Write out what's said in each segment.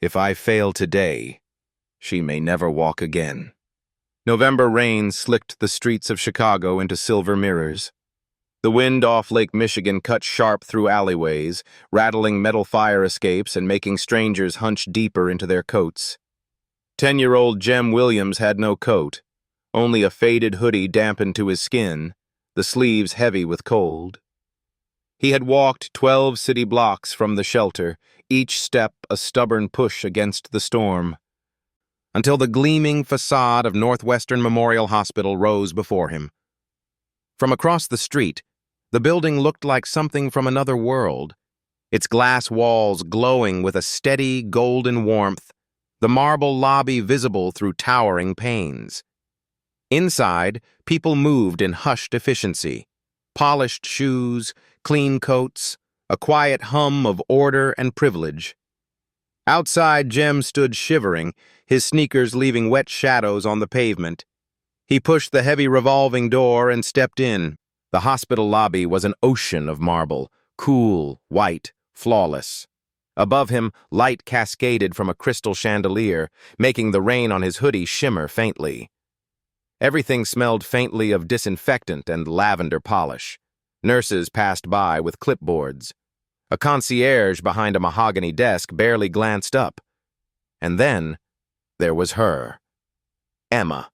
If I fail today, she may never walk again. November rain slicked the streets of Chicago into silver mirrors. The wind off Lake Michigan cut sharp through alleyways, rattling metal fire escapes and making strangers hunch deeper into their coats. 10-year-old Jem Williams had no coat, only a faded hoodie dampened to his skin, the sleeves heavy with cold. He had walked 12 city blocks from the shelter, each step a stubborn push against the storm, until the gleaming facade of Northwestern Memorial Hospital rose before him. From across the street, the building looked like something from another world, its glass walls glowing with a steady, golden warmth, the marble lobby visible through towering panes. Inside, people moved in hushed efficiency, polished shoes, clean coats, a quiet hum of order and privilege. Outside, Jem stood shivering, his sneakers leaving wet shadows on the pavement. He pushed the heavy revolving door and stepped in. The hospital lobby was an ocean of marble, cool, white, flawless. Above him, light cascaded from a crystal chandelier, making the rain on his hoodie shimmer faintly. Everything smelled faintly of disinfectant and lavender polish. Nurses passed by with clipboards. A concierge behind a mahogany desk barely glanced up. And then, there was her, Emma.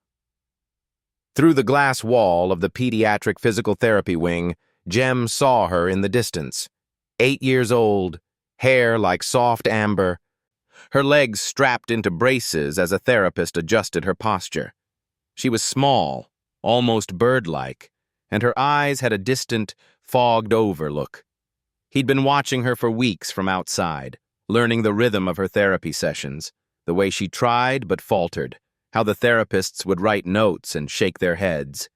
Through the glass wall of the pediatric physical therapy wing, Jem saw her in the distance. 8 years old, hair like soft amber, her legs strapped into braces as a therapist adjusted her posture. She was small, almost bird-like, and her eyes had a distant, fogged-over look. He'd been watching her for weeks from outside, learning the rhythm of her therapy sessions, the way she tried but faltered, how the therapists would write notes and shake their heads.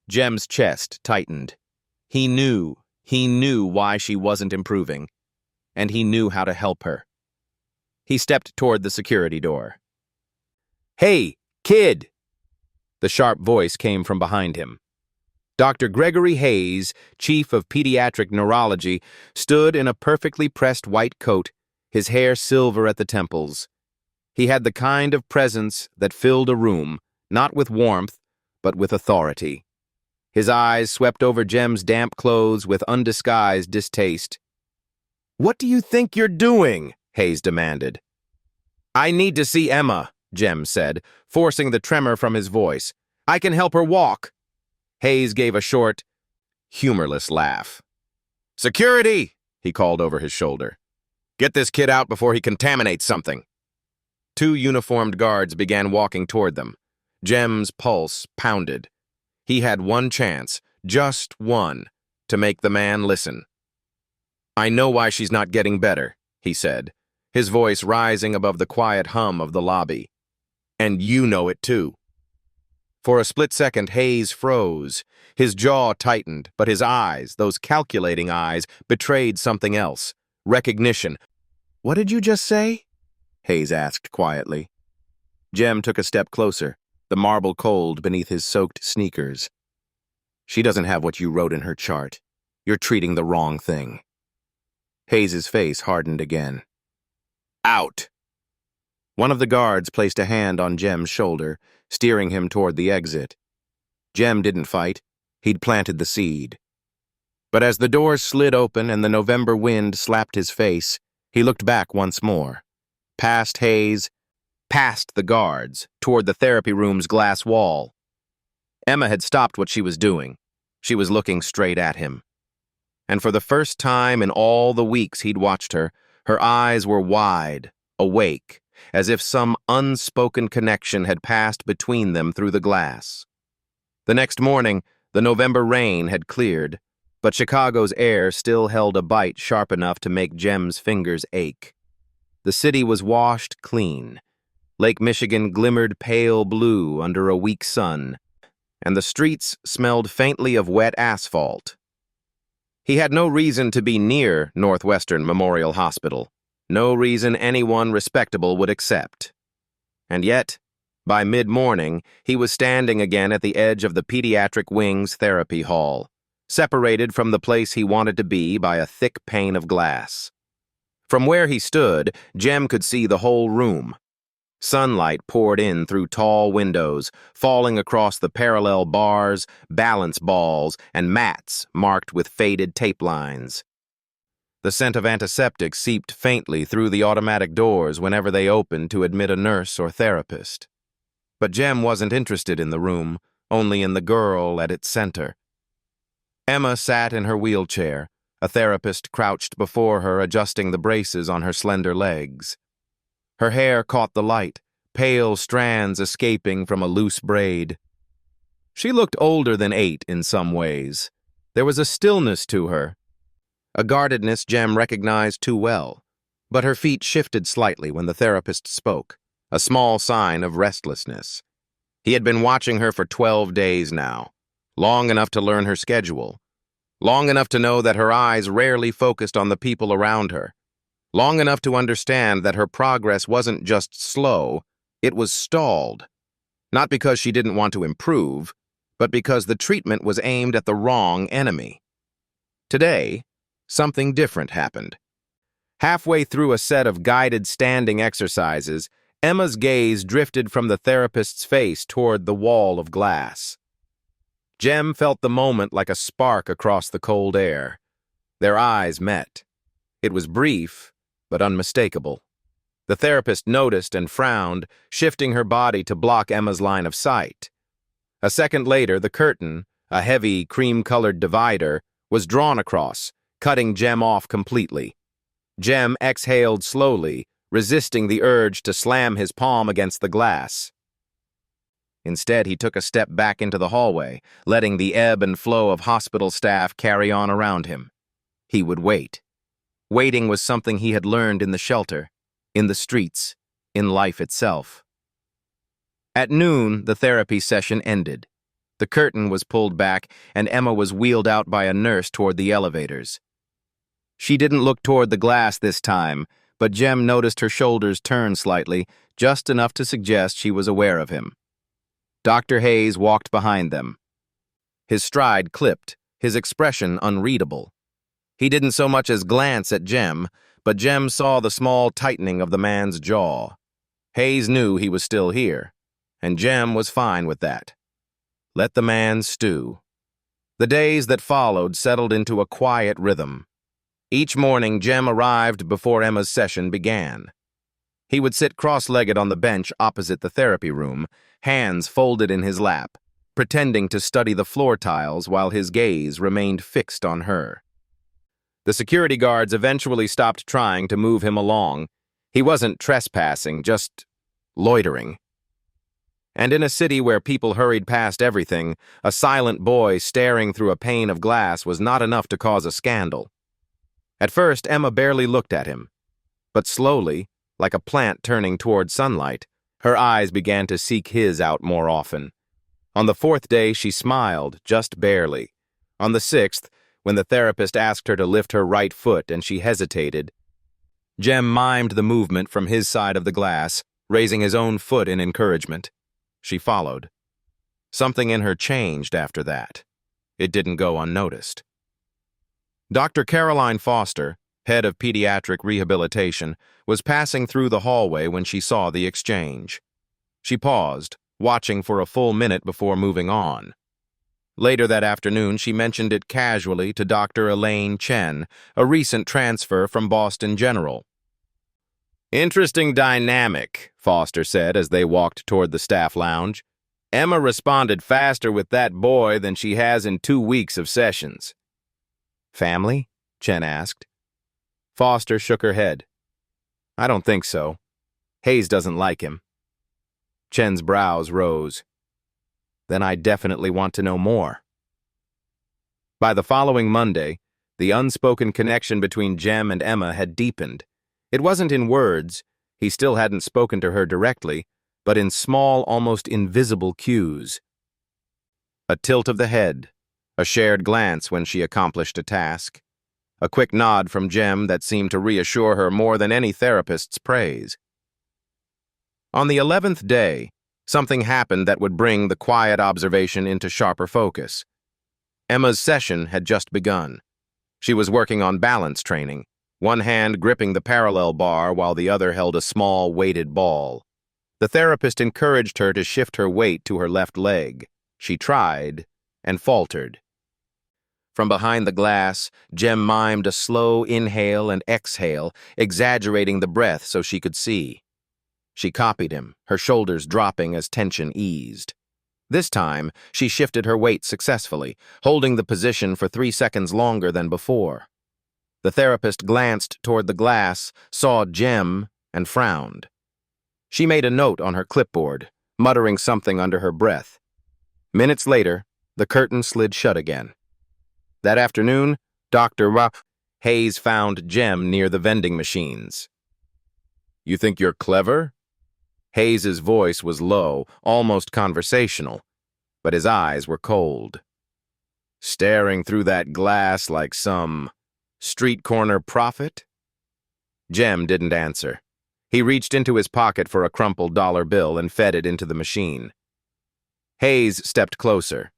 Jem's chest tightened. He knew why she wasn't improving, and he knew how to help her. He stepped toward the security door. "Hey, kid!" The sharp voice came from behind him. Dr. Gregory Hayes, chief of pediatric neurology, stood in a perfectly pressed white coat, his hair silver at the temples. He had the kind of presence that filled a room, not with warmth, but with authority. His eyes swept over Jem's damp clothes with undisguised distaste. "What do you think you're doing?" Hayes demanded. "I need to see Emma," Jem said, forcing the tremor from his voice. "I can help her walk." Hayes gave a short, humorless laugh. "Security!" he called over his shoulder. "Get this kid out before he contaminates something." 2 uniformed guards began walking toward them. Jem's pulse pounded. He had one chance, just one, to make the man listen. "I know why she's not getting better," he said, his voice rising above the quiet hum of the lobby. "And you know it too." For a split second, Hayes froze. His jaw tightened, but his eyes, those calculating eyes, betrayed something else. Recognition. "What did you just say?" Hayes asked quietly. Jem took a step closer, the marble cold beneath his soaked sneakers. "She doesn't have what you wrote in her chart. You're treating the wrong thing." Hayes's face hardened again. "Out!" One of the guards placed a hand on Jem's shoulder, steering him toward the exit. Jem didn't fight. He'd planted the seed. But as the doors slid open and the November wind slapped his face, he looked back once more. Past Hayes, past the guards, toward the therapy room's glass wall. Emma had stopped what she was doing. She was looking straight at him. And for the first time in all the weeks he'd watched her, her eyes were wide, awake, as if some unspoken connection had passed between them through the glass. The next morning, the November rain had cleared, but Chicago's air still held a bite sharp enough to make Jem's fingers ache. The city was washed clean. Lake Michigan glimmered pale blue under a weak sun, and the streets smelled faintly of wet asphalt. He had no reason to be near Northwestern Memorial Hospital, no reason anyone respectable would accept. And yet, by mid-morning, he was standing again at the edge of the pediatric wing's therapy hall, separated from the place he wanted to be by a thick pane of glass. From where he stood, Jem could see the whole room. Sunlight poured in through tall windows, falling across the parallel bars, balance balls, and mats marked with faded tape lines. The scent of antiseptic seeped faintly through the automatic doors whenever they opened to admit a nurse or therapist. But Jem wasn't interested in the room, only in the girl at its center. Emma sat in her wheelchair, a therapist crouched before her adjusting the braces on her slender legs. Her hair caught the light, pale strands escaping from a loose braid. She looked older than 8 in some ways. There was a stillness to her, a guardedness Jem recognized too well, but her feet shifted slightly when the therapist spoke, a small sign of restlessness. He had been watching her for 12 days now, long enough to learn her schedule, long enough to know that her eyes rarely focused on the people around her, long enough to understand that her progress wasn't just slow, it was stalled. Not because she didn't want to improve, but because the treatment was aimed at the wrong enemy. Today, something different happened. Halfway through a set of guided standing exercises, Emma's gaze drifted from the therapist's face toward the wall of glass. Jem felt the moment like a spark across the cold air. Their eyes met. It was brief, but unmistakable. The therapist noticed and frowned, shifting her body to block Emma's line of sight. A second later, the curtain, a heavy, cream-colored divider, was drawn across, cutting Jem off completely. Jem exhaled slowly, resisting the urge to slam his palm against the glass. Instead, he took a step back into the hallway, letting the ebb and flow of hospital staff carry on around him. He would wait. Waiting was something he had learned in the shelter, in the streets, in life itself. At noon, the therapy session ended. The curtain was pulled back, and Emma was wheeled out by a nurse toward the elevators. She didn't look toward the glass this time, but Jem noticed her shoulders turn slightly, just enough to suggest she was aware of him. Dr. Hayes walked behind them. His stride clipped, his expression unreadable. He didn't so much as glance at Jem, but Jem saw the small tightening of the man's jaw. Hayes knew he was still here, and Jem was fine with that. Let the man stew. The days that followed settled into a quiet rhythm. Each morning, Jem arrived before Emma's session began. He would sit cross-legged on the bench opposite the therapy room, hands folded in his lap, pretending to study the floor tiles while his gaze remained fixed on her. The security guards eventually stopped trying to move him along. He wasn't trespassing, just loitering. And in a city where people hurried past everything, a silent boy staring through a pane of glass was not enough to cause a scandal. At first, Emma barely looked at him, but slowly, like a plant turning toward sunlight, her eyes began to seek his out more often. On the 4th day, she smiled, just barely. On the 6th, when the therapist asked her to lift her right foot and she hesitated, Jem mimed the movement from his side of the glass, raising his own foot in encouragement. She followed. Something in her changed after that. It didn't go unnoticed. Dr. Caroline Foster, head of pediatric rehabilitation, was passing through the hallway when she saw the exchange. She paused, watching for a full minute before moving on. Later that afternoon, she mentioned it casually to Dr. Elaine Chen, a recent transfer from Boston General. "Interesting dynamic," Foster said as they walked toward the staff lounge. "Emma responded faster with that boy than she has in 2 weeks of sessions." "Family?" Chen asked. Foster shook her head. "I don't think so. Hayes doesn't like him." Chen's brows rose. "Then I definitely want to know more." By the following Monday, the unspoken connection between Jem and Emma had deepened. It wasn't in words, he still hadn't spoken to her directly, but in small, almost invisible cues. A tilt of the head, a shared glance when she accomplished a task, a quick nod from Jem that seemed to reassure her more than any therapist's praise. On the 11th day, something happened that would bring the quiet observation into sharper focus. Emma's session had just begun. She was working on balance training, one hand gripping the parallel bar while the other held a small, weighted ball. The therapist encouraged her to shift her weight to her left leg. She tried and faltered. From behind the glass, Jem mimed a slow inhale and exhale, exaggerating the breath so she could see. She copied him, her shoulders dropping as tension eased. This time, she shifted her weight successfully, holding the position for 3 seconds longer than before. The therapist glanced toward the glass, saw Jem, and frowned. She made a note on her clipboard, muttering something under her breath. Minutes later, the curtain slid shut again. That afternoon, Dr. Hayes found Jem near the vending machines. "You think you're clever?" Hayes's voice was low, almost conversational, but his eyes were cold. "Staring through that glass like some street corner prophet?" Jem didn't answer. He reached into his pocket for a crumpled dollar bill and fed it into the machine. Hayes stepped closer.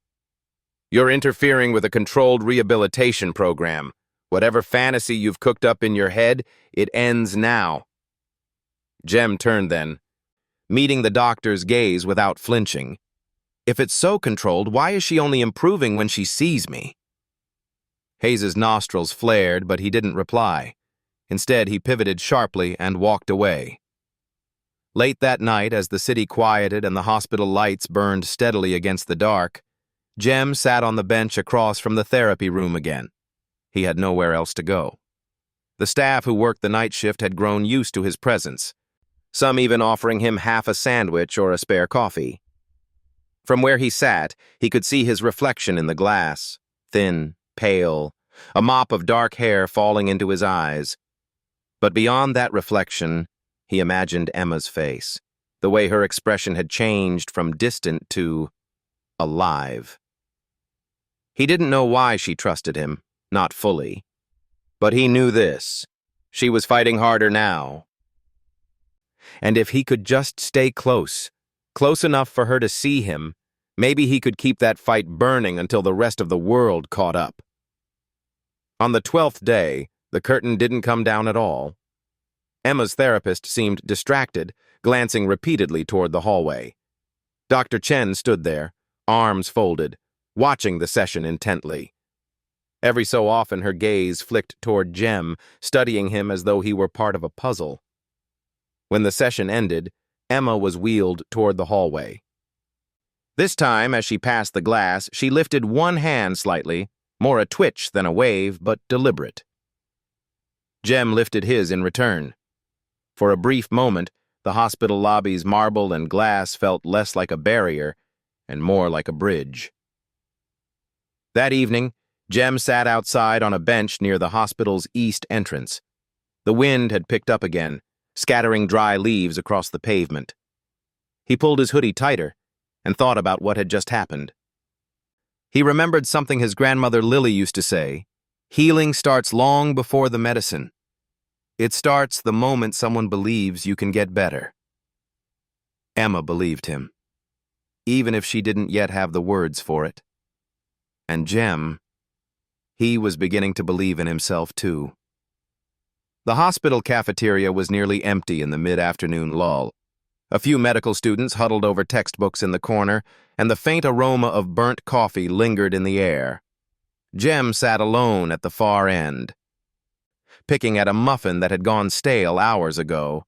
"You're interfering with a controlled rehabilitation program. Whatever fantasy you've cooked up in your head, it ends now." Jem turned then, meeting the doctor's gaze without flinching. "If it's so controlled, why is she only improving when she sees me?" Hayes's nostrils flared, but he didn't reply. Instead, he pivoted sharply and walked away. Late that night, as the city quieted and the hospital lights burned steadily against the dark, Jem sat on the bench across from the therapy room again. He had nowhere else to go. The staff who worked the night shift had grown used to his presence, some even offering him half a sandwich or a spare coffee. From where he sat, he could see his reflection in the glass, thin, pale, a mop of dark hair falling into his eyes. But beyond that reflection, he imagined Emma's face, the way her expression had changed from distant to alive. He didn't know why she trusted him, not fully. But he knew this: she was fighting harder now. And if he could just stay close enough for her to see him, maybe he could keep that fight burning until the rest of the world caught up. On the 12th day, the curtain didn't come down at all. Emma's therapist seemed distracted, glancing repeatedly toward the hallway. Dr. Chen stood there, arms folded, watching the session intently. Every so often her gaze flicked toward Jem, studying him as though he were part of a puzzle. When the session ended, Emma was wheeled toward the hallway. This time, as she passed the glass, she lifted one hand slightly, more a twitch than a wave, but deliberate. Jem lifted his in return. For a brief moment, the hospital lobby's marble and glass felt less like a barrier and more like a bridge. That evening, Jem sat outside on a bench near the hospital's east entrance. The wind had picked up again, scattering dry leaves across the pavement. He pulled his hoodie tighter and thought about what had just happened. He remembered something his grandmother Lily used to say: "Healing starts long before the medicine. It starts the moment someone believes you can get better." Emma believed him, even if she didn't yet have the words for it. And Jem, he was beginning to believe in himself too. The hospital cafeteria was nearly empty in the mid-afternoon lull. A few medical students huddled over textbooks in the corner, and the faint aroma of burnt coffee lingered in the air. Jem sat alone at the far end, picking at a muffin that had gone stale hours ago.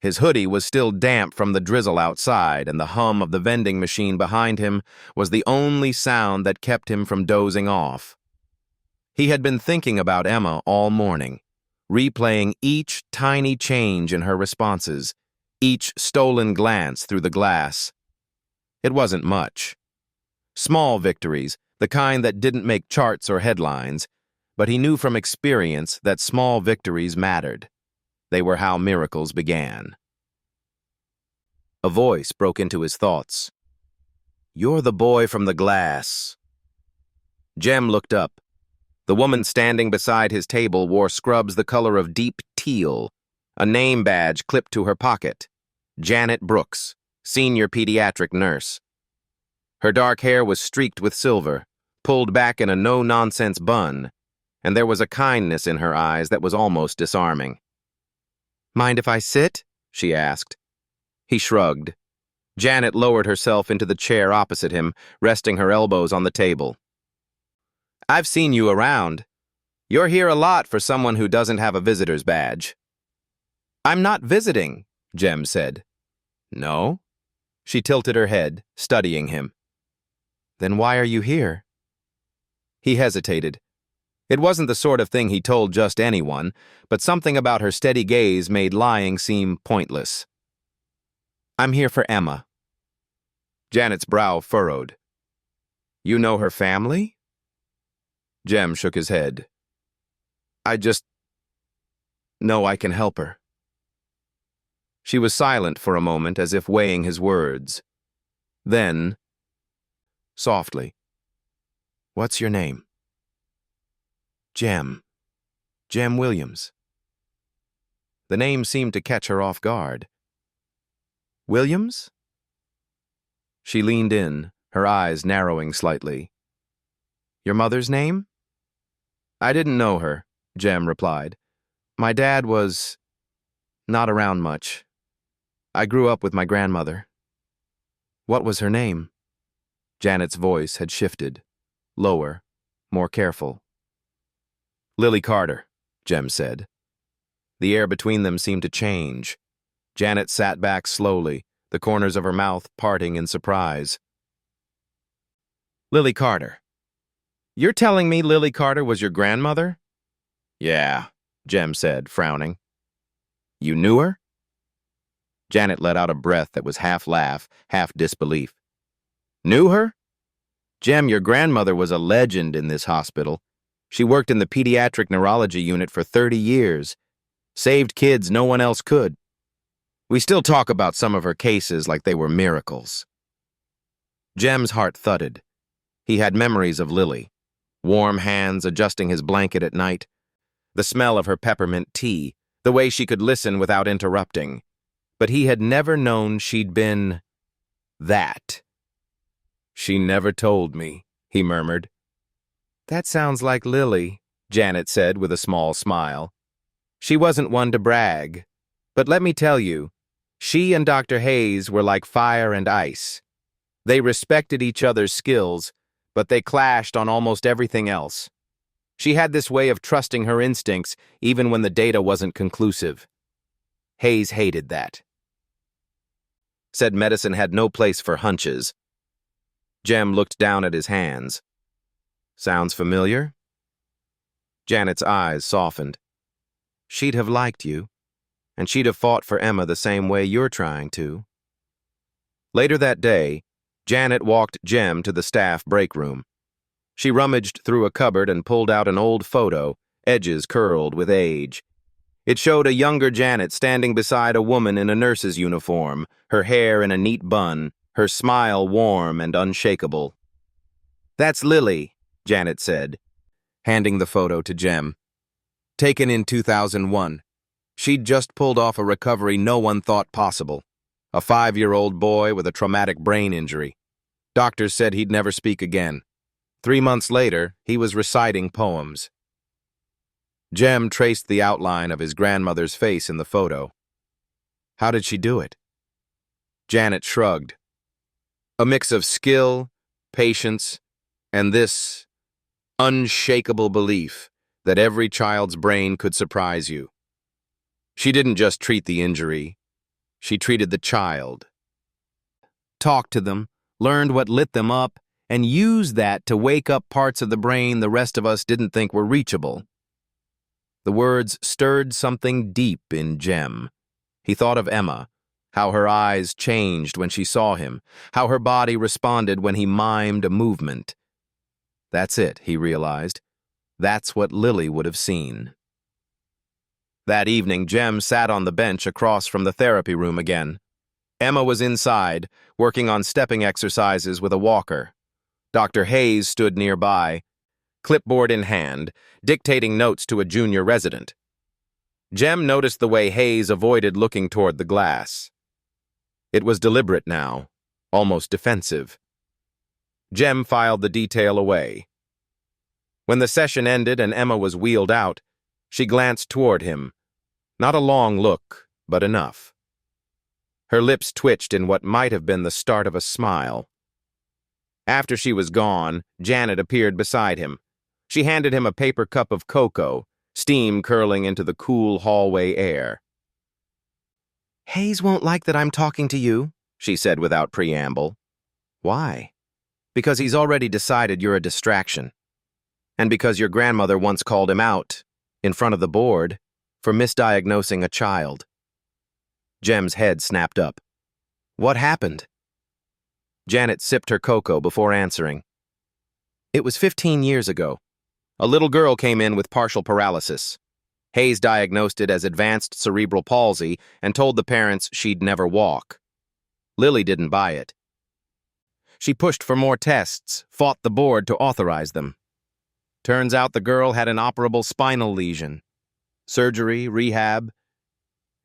His hoodie was still damp from the drizzle outside, and the hum of the vending machine behind him was the only sound that kept him from dozing off. He had been thinking about Emma all morning, replaying each tiny change in her responses, each stolen glance through the glass. It wasn't much. Small victories, the kind that didn't make charts or headlines, but he knew from experience that small victories mattered. They were how miracles began. A voice broke into his thoughts. "You're the boy from the glass." Jem looked up. The woman standing beside his table wore scrubs the color of deep teal, a name badge clipped to her pocket: Janet Brooks, senior pediatric nurse. Her dark hair was streaked with silver, pulled back in a no-nonsense bun, and there was a kindness in her eyes that was almost disarming. "Mind if I sit?" she asked. He shrugged. Janet lowered herself into the chair opposite him, resting her elbows on the table. "I've seen you around. You're here a lot for someone who doesn't have a visitor's badge." "I'm not visiting," Jem said. "No?" She tilted her head, studying him. "Then why are you here?" He hesitated. It wasn't the sort of thing he told just anyone, but something about her steady gaze made lying seem pointless. "I'm here for Emma." Janet's brow furrowed. "You know her family?" Jem shook his head. "I just know I can help her." She was silent for a moment, as if weighing his words. Then, softly, "What's your name?" "Jem. Jem Williams." The name seemed to catch her off guard. "Williams?" She leaned in, her eyes narrowing slightly. "Your mother's name?" "I didn't know her," Jem replied. "My dad was not around much. I grew up with my grandmother." "What was her name?" Janet's voice had shifted, lower, more careful. "Lily Carter," Jem said. The air between them seemed to change. Janet sat back slowly, the corners of her mouth parting in surprise. "Lily Carter. You're telling me Lily Carter was your grandmother?" "Yeah," Jem said, frowning. "You knew her?" Janet let out a breath that was half laugh, half disbelief. "Knew her? Jem, your grandmother was a legend in this hospital. She worked in the pediatric neurology unit for 30 years. Saved kids no one else could. We still talk about some of her cases like they were miracles." Jem's heart thudded. He had memories of Lily. Warm hands adjusting his blanket at night. The smell of her peppermint tea. The way she could listen without interrupting. But he had never known she'd been that. "She never told me," he murmured. "That sounds like Lily," Janet said with a small smile. "She wasn't one to brag. But let me tell you, she and Dr. Hayes were like fire and ice. They respected each other's skills, but they clashed on almost everything else. She had this way of trusting her instincts even when the data wasn't conclusive. Hayes hated that. Said medicine had no place for hunches." Jem looked down at his hands. "Sounds familiar?" Janet's eyes softened. "She'd have liked you, and she'd have fought for Emma the same way you're trying to." Later that day, Janet walked Jem to the staff break room. She rummaged through a cupboard and pulled out an old photo, edges curled with age. It showed a younger Janet standing beside a woman in a nurse's uniform, her hair in a neat bun, her smile warm and unshakable. "That's Lily," Janet said, handing the photo to Jem. "Taken in 2001. She'd just pulled off a recovery no one thought possible. A 5-year-old boy with a traumatic brain injury. Doctors said he'd never speak again. 3 months later, he was reciting poems." Jem traced the outline of his grandmother's face in the photo. "How did she do it?" Janet shrugged. "A mix of skill, patience, and this unshakable belief that every child's brain could surprise you. She didn't just treat the injury, she treated the child. Talked to them, learned what lit them up, and used that to wake up parts of the brain the rest of us didn't think were reachable." The words stirred something deep in Jem. He thought of Emma, how her eyes changed when she saw him, how her body responded when he mimed a movement. That's it, he realized. That's what Lily would have seen. That evening, Jem sat on the bench across from the therapy room again. Emma was inside, working on stepping exercises with a walker. Dr. Hayes stood nearby, clipboard in hand, dictating notes to a junior resident. Jem noticed the way Hayes avoided looking toward the glass. It was deliberate now, almost defensive. Jem filed the detail away. When the session ended and Emma was wheeled out, she glanced toward him. Not a long look, but enough. Her lips twitched in what might have been the start of a smile. After she was gone, Janet appeared beside him. She handed him a paper cup of cocoa, steam curling into the cool hallway air. "Hayes won't like that I'm talking to you," she said without preamble. "Why?" "Because he's already decided you're a distraction. And because your grandmother once called him out, in front of the board, for misdiagnosing a child." Jem's head snapped up. "What happened?" Janet sipped her cocoa before answering. "It was 15 years ago. A little girl came in with partial paralysis. Hayes diagnosed it as advanced cerebral palsy and told the parents she'd never walk. Lily didn't buy it. She pushed for more tests, fought the board to authorize them. Turns out the girl had an operable spinal lesion. Surgery, rehab,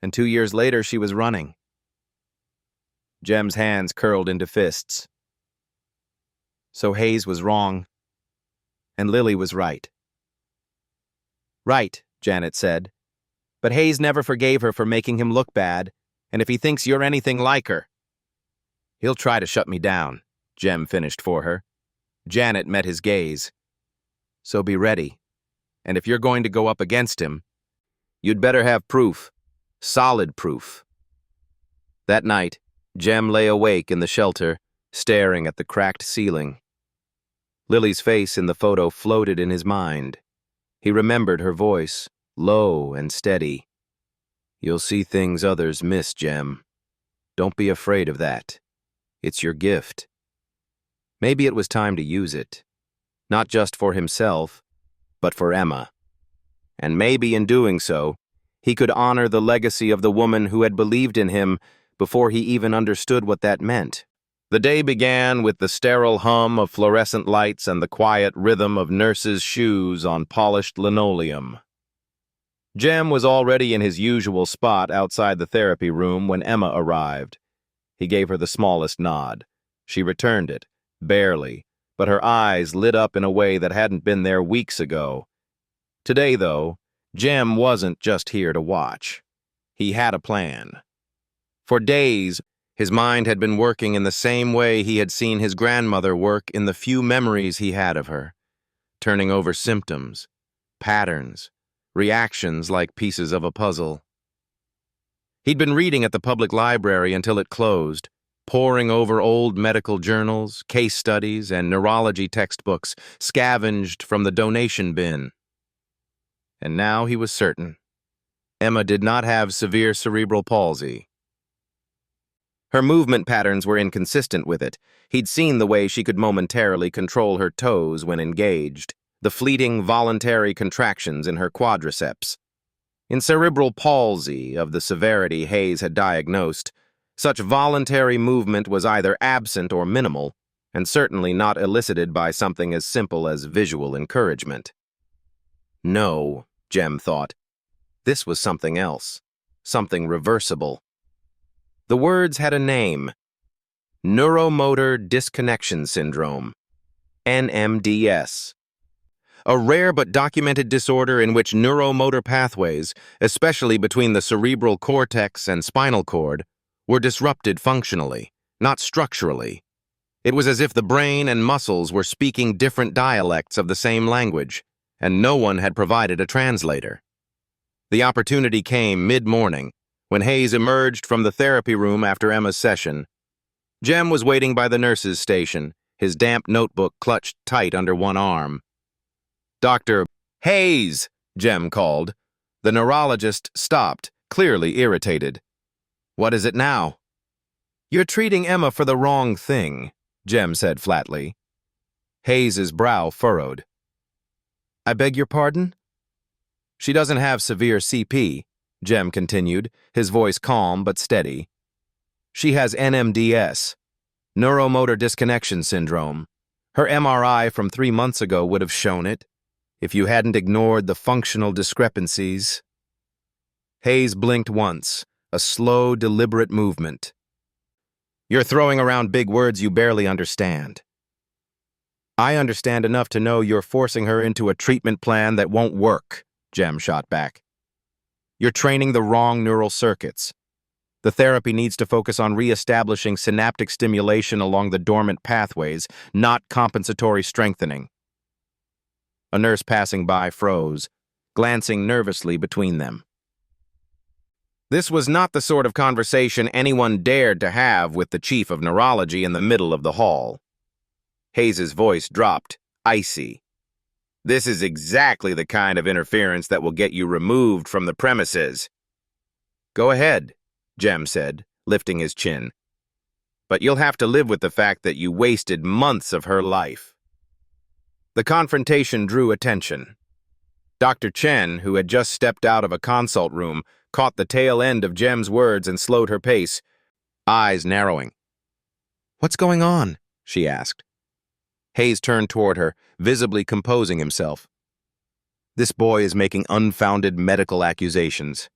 and 2 years later she was running." Jem's hands curled into fists. "So Hayes was wrong, and Lily was right." "Right," Janet said. "But Hayes never forgave her for making him look bad, and if he thinks you're anything like her..." "He'll try to shut me down," Jem finished for her. Janet met his gaze. "So be ready. And if you're going to go up against him, you'd better have proof. Solid proof." That night, Jem lay awake in the shelter, staring at the cracked ceiling. Lily's face in the photo floated in his mind. He remembered her voice, low and steady. "You'll see things others miss, Jem. Don't be afraid of that. It's your gift." Maybe it was time to use it. Not just for himself, but for Emma. And maybe in doing so, he could honor the legacy of the woman who had believed in him before he even understood what that meant. The day began with the sterile hum of fluorescent lights and the quiet rhythm of nurses' shoes on polished linoleum. Jem was already in his usual spot outside the therapy room when Emma arrived. He gave her the smallest nod. She returned it, barely, but her eyes lit up in a way that hadn't been there weeks ago. Today, though, Jem wasn't just here to watch. He had a plan. For days, his mind had been working in the same way he had seen his grandmother work in the few memories he had of her, turning over symptoms, patterns, reactions like pieces of a puzzle. He'd been reading at the public library until it closed, poring over old medical journals, case studies, and neurology textbooks scavenged from the donation bin. And now he was certain. Emma did not have severe cerebral palsy. Her movement patterns were inconsistent with it. He'd seen the way she could momentarily control her toes when engaged, the fleeting voluntary contractions in her quadriceps. In cerebral palsy, of the severity Hayes had diagnosed, such voluntary movement was either absent or minimal, and certainly not elicited by something as simple as visual encouragement. No, Jem thought. This was something else, something reversible. The words had a name: Neuromotor Disconnection Syndrome, NMDS. A rare but documented disorder in which neuromotor pathways, especially between the cerebral cortex and spinal cord, were disrupted functionally, not structurally. It was as if the brain and muscles were speaking different dialects of the same language, and no one had provided a translator. The opportunity came mid-morning, when Hayes emerged from the therapy room after Emma's session. Jem was waiting by the nurse's station, his damp notebook clutched tight under one arm. "Dr. Hayes," Jem called. The neurologist stopped, clearly irritated. "What is it now?" "You're treating Emma for the wrong thing," Jem said flatly. Hayes's brow furrowed. "I beg your pardon?" "She doesn't have severe CP," Jem continued, his voice calm but steady. "She has NMDS, Neuromotor Disconnection Syndrome. Her MRI from 3 months ago would have shown it, if you hadn't ignored the functional discrepancies." Hayes blinked once, a slow, deliberate movement. "You're throwing around big words you barely understand." I understand enough to know you're forcing her into a treatment plan that won't work, Jem shot back. You're training the wrong neural circuits. The therapy needs to focus on re-establishing synaptic stimulation along the dormant pathways, not compensatory strengthening. A nurse passing by froze, glancing nervously between them. This was not the sort of conversation anyone dared to have with the chief of neurology in the middle of the hall. Hayes's voice dropped, icy. This is exactly the kind of interference that will get you removed from the premises. Go ahead, Jem said, lifting his chin. But you'll have to live with the fact that you wasted months of her life. The confrontation drew attention. Dr. Chen, who had just stepped out of a consult room, caught the tail end of Jem's words and slowed her pace, eyes narrowing. "What's going on?" she asked. Hayes turned toward her, visibly composing himself. "This boy is making unfounded medical accusations."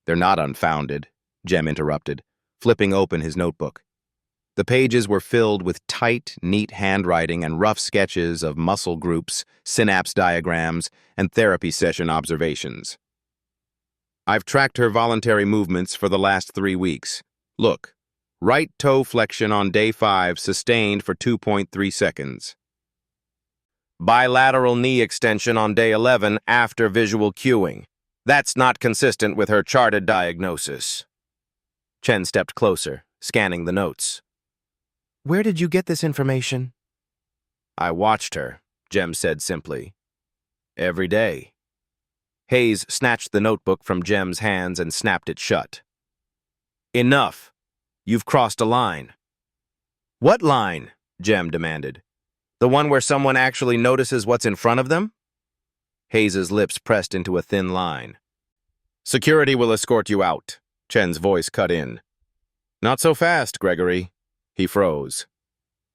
"They're not unfounded," Jem interrupted, flipping open his notebook. The pages were filled with tight, neat handwriting and rough sketches of muscle groups, synapse diagrams, and therapy session observations. "I've tracked her voluntary movements for the last 3 weeks. Look, right toe flexion on day 5 sustained for 2.3 seconds. Bilateral knee extension on day 11 after visual cueing. That's not consistent with her charted diagnosis." Chen stepped closer, scanning the notes. "Where did you get this information?" "I watched her," Jem said simply. "Every day." Hayes snatched the notebook from Jem's hands and snapped it shut. "Enough. You've crossed a line." "What line?" Jem demanded. "The one where someone actually notices what's in front of them?" Hayes's lips pressed into a thin line. "Security will escort you out," Chen's voice cut in. "Not so fast, Gregory." He froze.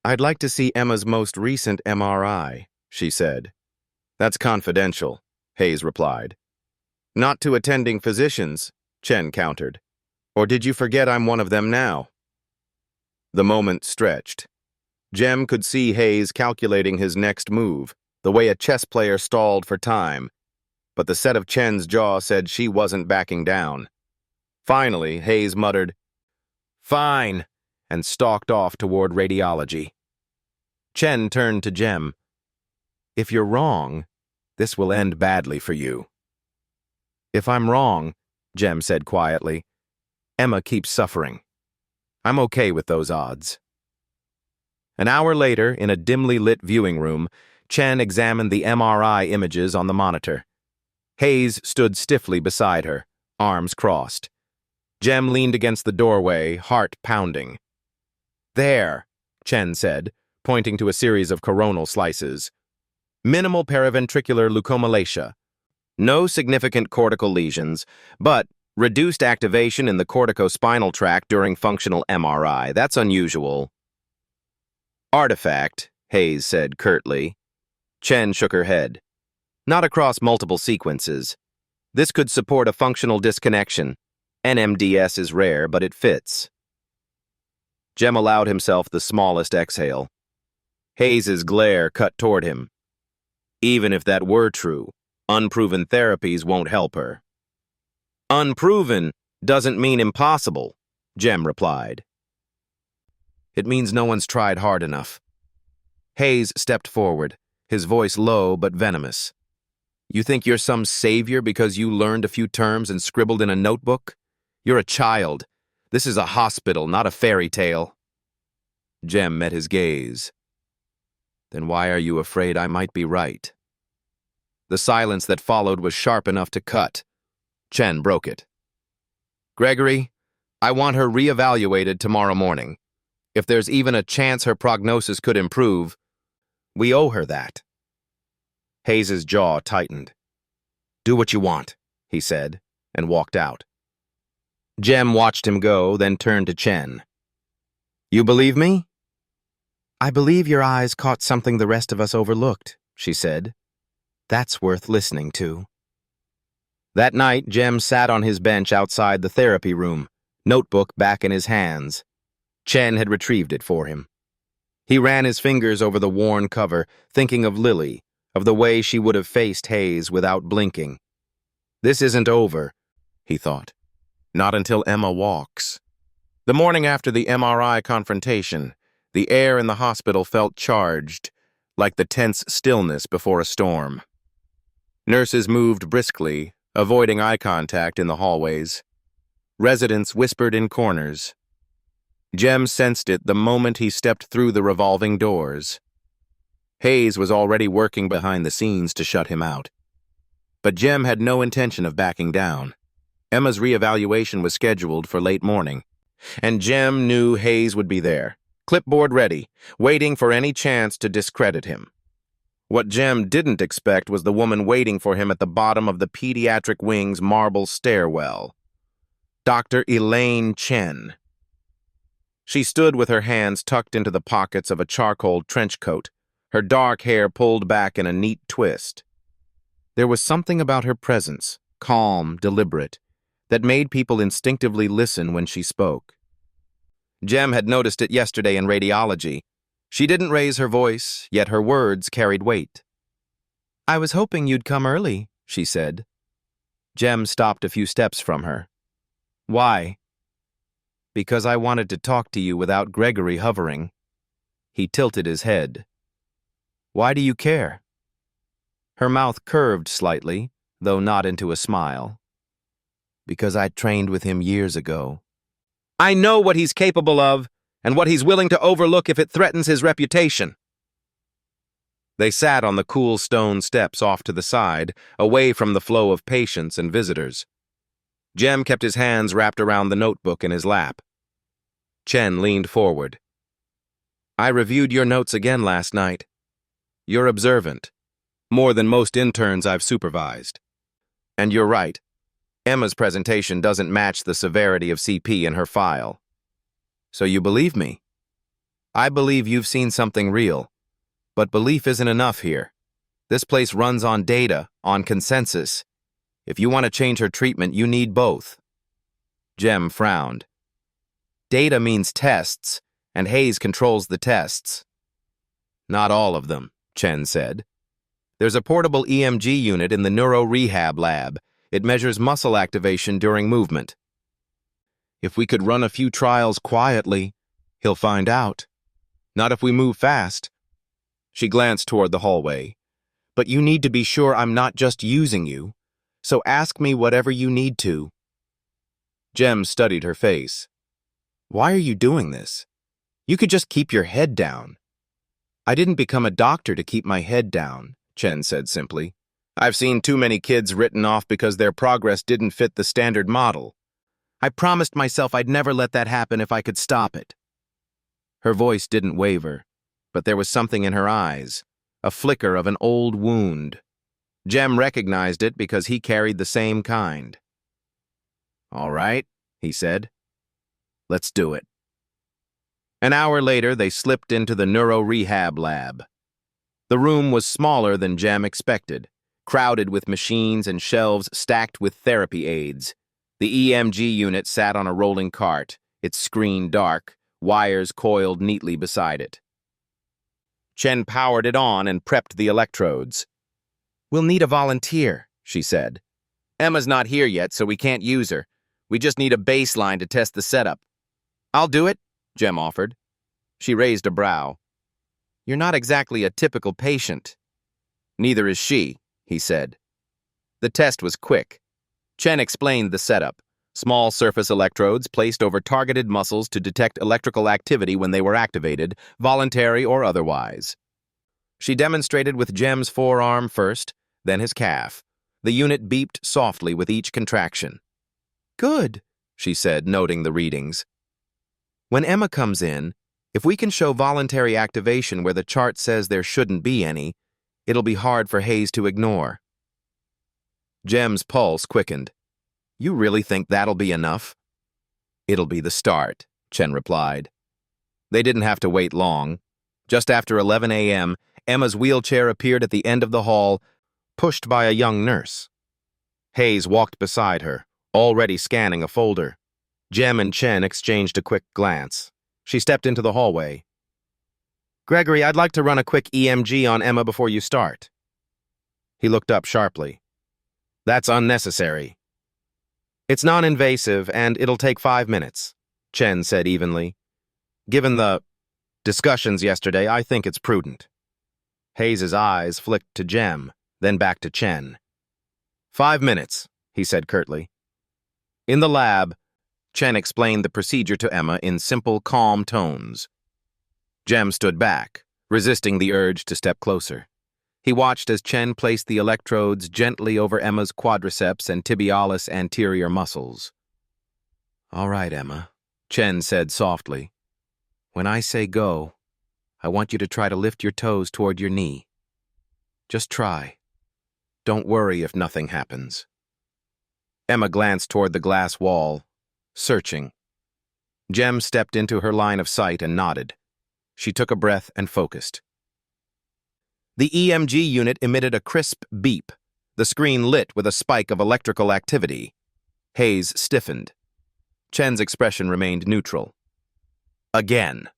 "I'd like to see Emma's most recent MRI," she said. "That's confidential," Hayes replied. "Not to attending physicians," Chen countered. "Or did you forget I'm one of them now?" The moment stretched. Jem could see Hayes calculating his next move, the way a chess player stalled for time, but the set of Chen's jaw said she wasn't backing down. Finally, Hayes muttered, "Fine," and stalked off toward radiology. Chen turned to Jem. "If you're wrong, this will end badly for you." "If I'm wrong," Jem said quietly, "Emma keeps suffering. I'm okay with those odds." An hour later, in a dimly lit viewing room, Chen examined the MRI images on the monitor. Hayes stood stiffly beside her, arms crossed. Jem leaned against the doorway, heart pounding. "There," Chen said, pointing to a series of coronal slices. "Minimal paraventricular leukomalacia. No significant cortical lesions, but reduced activation in the corticospinal tract during functional MRI. That's unusual." "Artifact," Hayes said curtly. Chen shook her head. "Not across multiple sequences. This could support a functional disconnection. NMDS is rare, but it fits." Jem allowed himself the smallest exhale. Hayes's glare cut toward him. Even if that were true, unproven therapies won't help her. "Unproven doesn't mean impossible," Jem replied. "It means no one's tried hard enough." Hayes stepped forward, his voice low but venomous. "You think you're some savior because you learned a few terms and scribbled in a notebook? You're a child. This is a hospital, not a fairy tale." Jem met his gaze. "Then why are you afraid I might be right?" The silence that followed was sharp enough to cut. Chen broke it. "Gregory, I want her reevaluated tomorrow morning. If there's even a chance her prognosis could improve, we owe her that." Hayes's jaw tightened. "Do what you want," he said, and walked out. Jem watched him go, then turned to Chen. "You believe me?" "I believe your eyes caught something the rest of us overlooked," she said. "That's worth listening to." That night, Jem sat on his bench outside the therapy room, notebook back in his hands. Chen had retrieved it for him. He ran his fingers over the worn cover, thinking of Lily, of the way she would have faced Hayes without blinking. This isn't over, he thought. Not until Emma walks. The morning after the MRI confrontation, the air in the hospital felt charged, like the tense stillness before a storm. Nurses moved briskly, avoiding eye contact in the hallways. Residents whispered in corners. Jem sensed it the moment he stepped through the revolving doors. Hayes was already working behind the scenes to shut him out. But Jem had no intention of backing down. Emma's reevaluation was scheduled for late morning, and Jem knew Hayes would be there, clipboard ready, waiting for any chance to discredit him. What Jem didn't expect was the woman waiting for him at the bottom of the pediatric wing's marble stairwell. Dr. Elaine Chen. She stood with her hands tucked into the pockets of a charcoal trench coat, her dark hair pulled back in a neat twist. There was something about her presence, calm, deliberate, that made people instinctively listen when she spoke. Jem had noticed it yesterday in radiology. She didn't raise her voice, yet her words carried weight. "I was hoping you'd come early," she said. Jem stopped a few steps from her. "Why?" "Because I wanted to talk to you without Gregory hovering." He tilted his head. "Why do you care?" Her mouth curved slightly, though not into a smile. "Because I trained with him years ago. I know what he's capable of, and what he's willing to overlook if it threatens his reputation." They sat on the cool stone steps off to the side, away from the flow of patients and visitors. Jem kept his hands wrapped around the notebook in his lap. Chen leaned forward. "I reviewed your notes again last night. You're observant, more than most interns I've supervised. And you're right. Emma's presentation doesn't match the severity of CP in her file. So you believe me? I believe you've seen something real. But belief isn't enough here. This place runs on data, on consensus. If you want to change her treatment, you need both." Jem frowned. "Data means tests, and Hayes controls the tests." "Not all of them," Chen said. "There's a portable EMG unit in the neuro rehab lab. It measures muscle activation during movement. If we could run a few trials quietly, he'll find out. Not if we move fast." She glanced toward the hallway. "But you need to be sure I'm not just using you. So ask me whatever you need to." Jem studied her face. "Why are you doing this? You could just keep your head down." "I didn't become a doctor to keep my head down," Chen said simply. "I've seen too many kids written off because their progress didn't fit the standard model. I promised myself I'd never let that happen if I could stop it." Her voice didn't waver, but there was something in her eyes, a flicker of an old wound. Jem recognized it because he carried the same kind. "All right," he said. "Let's do it." An hour later, they slipped into the neuro rehab lab. The room was smaller than Jem expected, crowded with machines and shelves stacked with therapy aids. The EMG unit sat on a rolling cart, its screen dark, wires coiled neatly beside it. Chen powered it on and prepped the electrodes. "We'll need a volunteer," she said. "Emma's not here yet, so we can't use her. We just need a baseline to test the setup." "I'll do it," Jem offered. She raised a brow. "You're not exactly a typical patient." "Neither is she," he said. The test was quick. Chen explained the setup. Small surface electrodes placed over targeted muscles to detect electrical activity when they were activated, voluntary or otherwise. She demonstrated with Jem's forearm first, then his calf. The unit beeped softly with each contraction. "Good," she said, noting the readings. "When Emma comes in, if we can show voluntary activation where the chart says there shouldn't be any, it'll be hard for Hayes to ignore." Jem's pulse quickened. "You really think that'll be enough?" "It'll be the start," Chen replied. They didn't have to wait long. Just after 11 a.m., Emma's wheelchair appeared at the end of the hall, pushed by a young nurse. Hayes walked beside her, already scanning a folder. Jem and Chen exchanged a quick glance. She stepped into the hallway. Gregory, I'd like to run a quick EMG on Emma before you start. He looked up sharply. That's unnecessary. It's non-invasive, and it'll take 5 minutes, Chen said evenly. Given the discussions yesterday, I think it's prudent. Hayes's eyes flicked to Jem, then back to Chen. 5 minutes, he said curtly. In the lab, Chen explained the procedure to Emma in simple, calm tones. Jem stood back, resisting the urge to step closer. He watched as Chen placed the electrodes gently over Emma's quadriceps and tibialis anterior muscles. All right, Emma, Chen said softly. When I say go, I want you to try to lift your toes toward your knee. Just try. Don't worry if nothing happens. Emma glanced toward the glass wall, searching. Jem stepped into her line of sight and nodded. She took a breath and focused. The EMG unit emitted a crisp beep. The screen lit with a spike of electrical activity. Hayes stiffened. Chen's expression remained neutral. Again.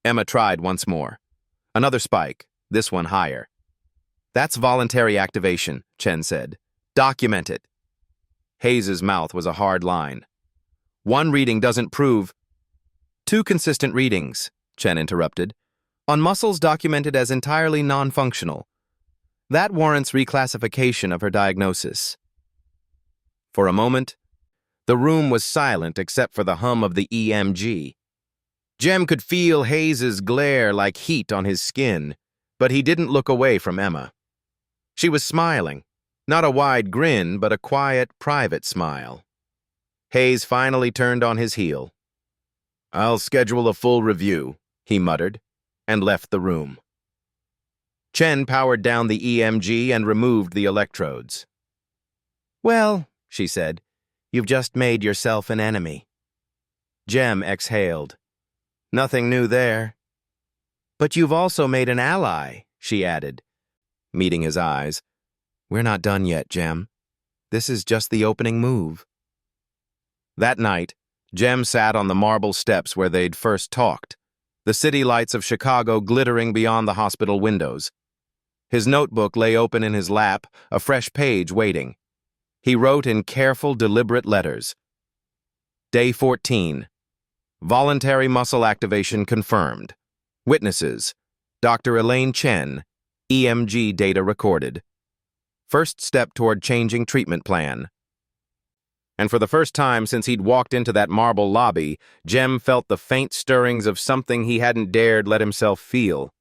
Emma tried once more. Another spike, this one higher. That's voluntary activation, Chen said. Document it. Hayes's mouth was a hard line. One reading doesn't prove. 2 consistent readings, Chen interrupted, on muscles documented as entirely non-functional. That warrants reclassification of her diagnosis. For a moment, the room was silent except for the hum of the EMG. Jem could feel Hayes's glare like heat on his skin, but he didn't look away from Emma. She was smiling, not a wide grin, but a quiet, private smile. Hayes finally turned on his heel. I'll schedule a full review, he muttered, and left the room. Chen powered down the EMG and removed the electrodes. Well, she said, you've just made yourself an enemy. Jem exhaled. Nothing new there. But you've also made an ally, she added, meeting his eyes. We're not done yet, Jem. This is just the opening move. That night, Jem sat on the marble steps where they'd first talked, the city lights of Chicago glittering beyond the hospital windows. His notebook lay open in his lap, a fresh page waiting. He wrote in careful, deliberate letters. Day 14. Voluntary muscle activation confirmed. Witnesses: Dr. Elaine Chen, EMG data recorded. First step toward changing treatment plan. And for the first time since he'd walked into that marble lobby, Jem felt the faint stirrings of something he hadn't dared let himself feel.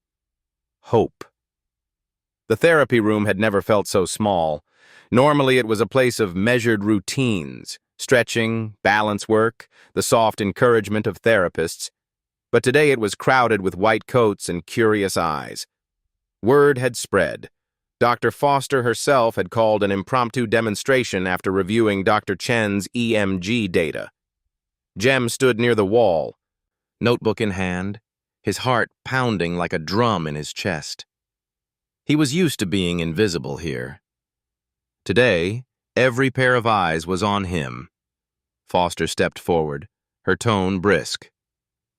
Hope. The therapy room had never felt so small. Normally it was a place of measured routines, stretching, balance work, the soft encouragement of therapists. But today it was crowded with white coats and curious eyes. Word had spread. Dr. Foster herself had called an impromptu demonstration after reviewing Dr. Chen's EMG data. Jem stood near the wall, notebook in hand, his heart pounding like a drum in his chest. He was used to being invisible here. Today, every pair of eyes was on him. Foster stepped forward, her tone brisk.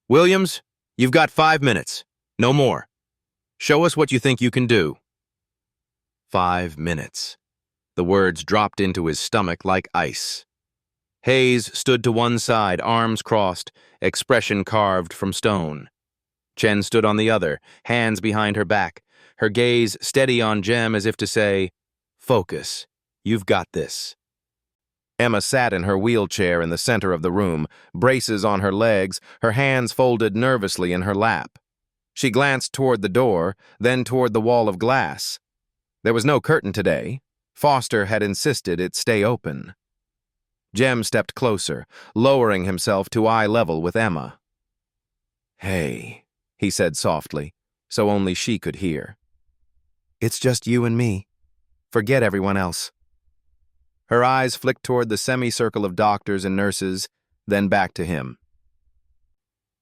Williams, you've got 5 minutes. No more. Show us what you think you can do. 5 minutes. The words dropped into his stomach like ice. Hayes stood to one side, arms crossed, expression carved from stone. Chen stood on the other, hands behind her back, her gaze steady on Jem as if to say, Focus. You've got this. Emma sat in her wheelchair in the center of the room, braces on her legs, her hands folded nervously in her lap. She glanced toward the door, then toward the wall of glass. There was no curtain today. Foster had insisted it stay open. Jem stepped closer, lowering himself to eye level with Emma. Hey, he said softly, so only she could hear. It's just you and me. Forget everyone else. Her eyes flicked toward the semicircle of doctors and nurses, then back to him.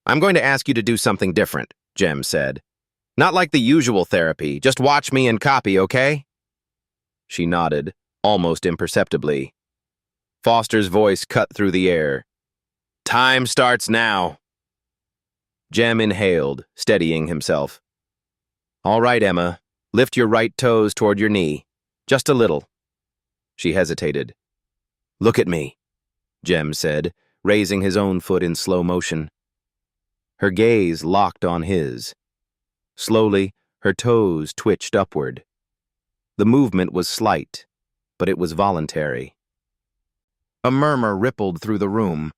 I'm going to ask you to do something different, Jem said. Not like the usual therapy, just watch me and copy, okay? She nodded, almost imperceptibly. Foster's voice cut through the air. Time starts now. Jem inhaled, steadying himself. All right, Emma. Lift your right toes toward your knee. Just a little. She hesitated. Look at me, Jem said, raising his own foot in slow motion. Her gaze locked on his. Slowly, her toes twitched upward. The movement was slight, but it was voluntary. A murmur rippled through the room.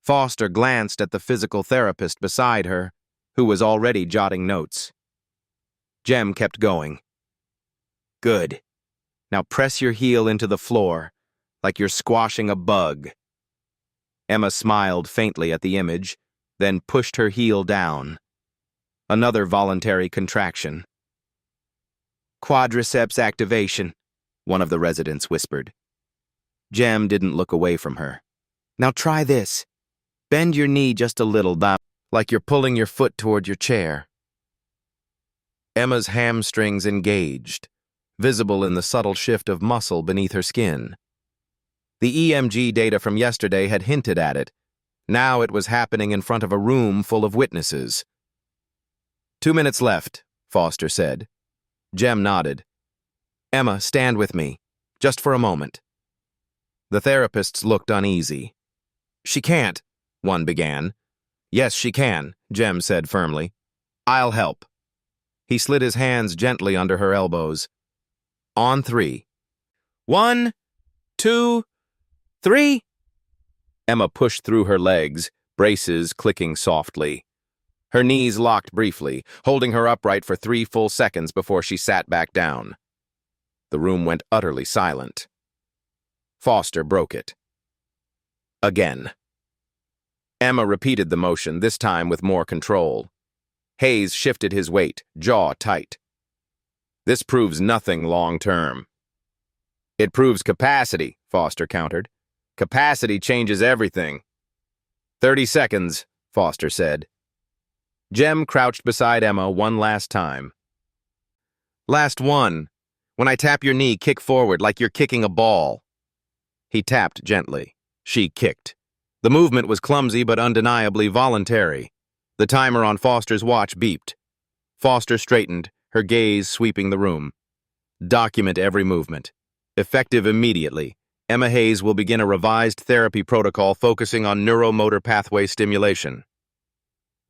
Foster glanced at the physical therapist beside her, who was already jotting notes. Jem kept going. Good. Now press your heel into the floor, like you're squashing a bug. Emma smiled faintly at the image, then pushed her heel down. Another voluntary contraction. Quadriceps activation, one of the residents whispered. Jem didn't look away from her. Now try this. Bend your knee just a little, like you're pulling your foot toward your chair. Emma's hamstrings engaged, visible in the subtle shift of muscle beneath her skin. The EMG data from yesterday had hinted at it. Now it was happening in front of a room full of witnesses. 2 minutes left, Foster said. Jem nodded. Emma, stand with me, just for a moment. The therapists looked uneasy. She can't, one began. Yes, she can, Jem said firmly. I'll help. He slid his hands gently under her elbows. On 3. 1, 2, 3. Emma pushed through her legs, braces clicking softly. Her knees locked briefly, holding her upright for 3 full seconds before she sat back down. The room went utterly silent. Foster broke it. Again. Emma repeated the motion, this time with more control. Hayes shifted his weight, jaw tight. This proves nothing long-term. It proves capacity, Foster countered. Capacity changes everything. 30 seconds, Foster said. Jem crouched beside Emma one last time. Last one. When I tap your knee, kick forward like you're kicking a ball. He tapped gently. She kicked. The movement was clumsy but undeniably voluntary. The timer on Foster's watch beeped. Foster straightened, her gaze sweeping the room. Document every movement. Effective immediately. Emma Hayes will begin a revised therapy protocol focusing on neuromotor pathway stimulation.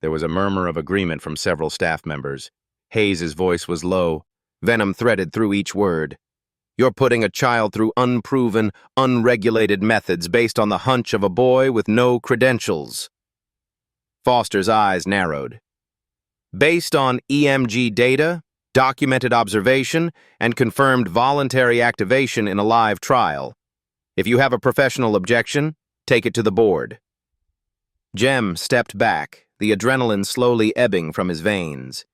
There was a murmur of agreement from several staff members. Hayes's voice was low. Venom threaded through each word. You're putting a child through unproven, unregulated methods based on the hunch of a boy with no credentials. Foster's eyes narrowed. Based on EMG data, documented observation, and confirmed voluntary activation in a live trial. If you have a professional objection, take it to the board. Jem stepped back, the adrenaline slowly ebbing from his veins.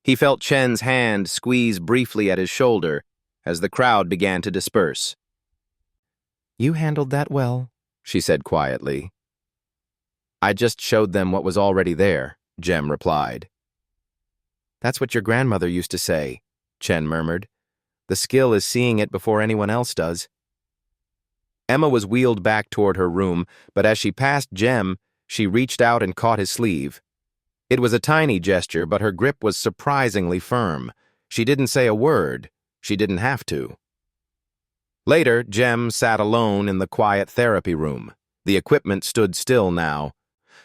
He felt Chen's hand squeeze briefly at his shoulder as the crowd began to disperse. You handled that well, she said quietly. I just showed them what was already there, Jem replied. That's what your grandmother used to say, Chen murmured. The skill is seeing it before anyone else does. Emma was wheeled back toward her room, but as she passed Jem, she reached out and caught his sleeve. It was a tiny gesture, but her grip was surprisingly firm. She didn't say a word. She didn't have to. Later, Jem sat alone in the quiet therapy room. The equipment stood still now,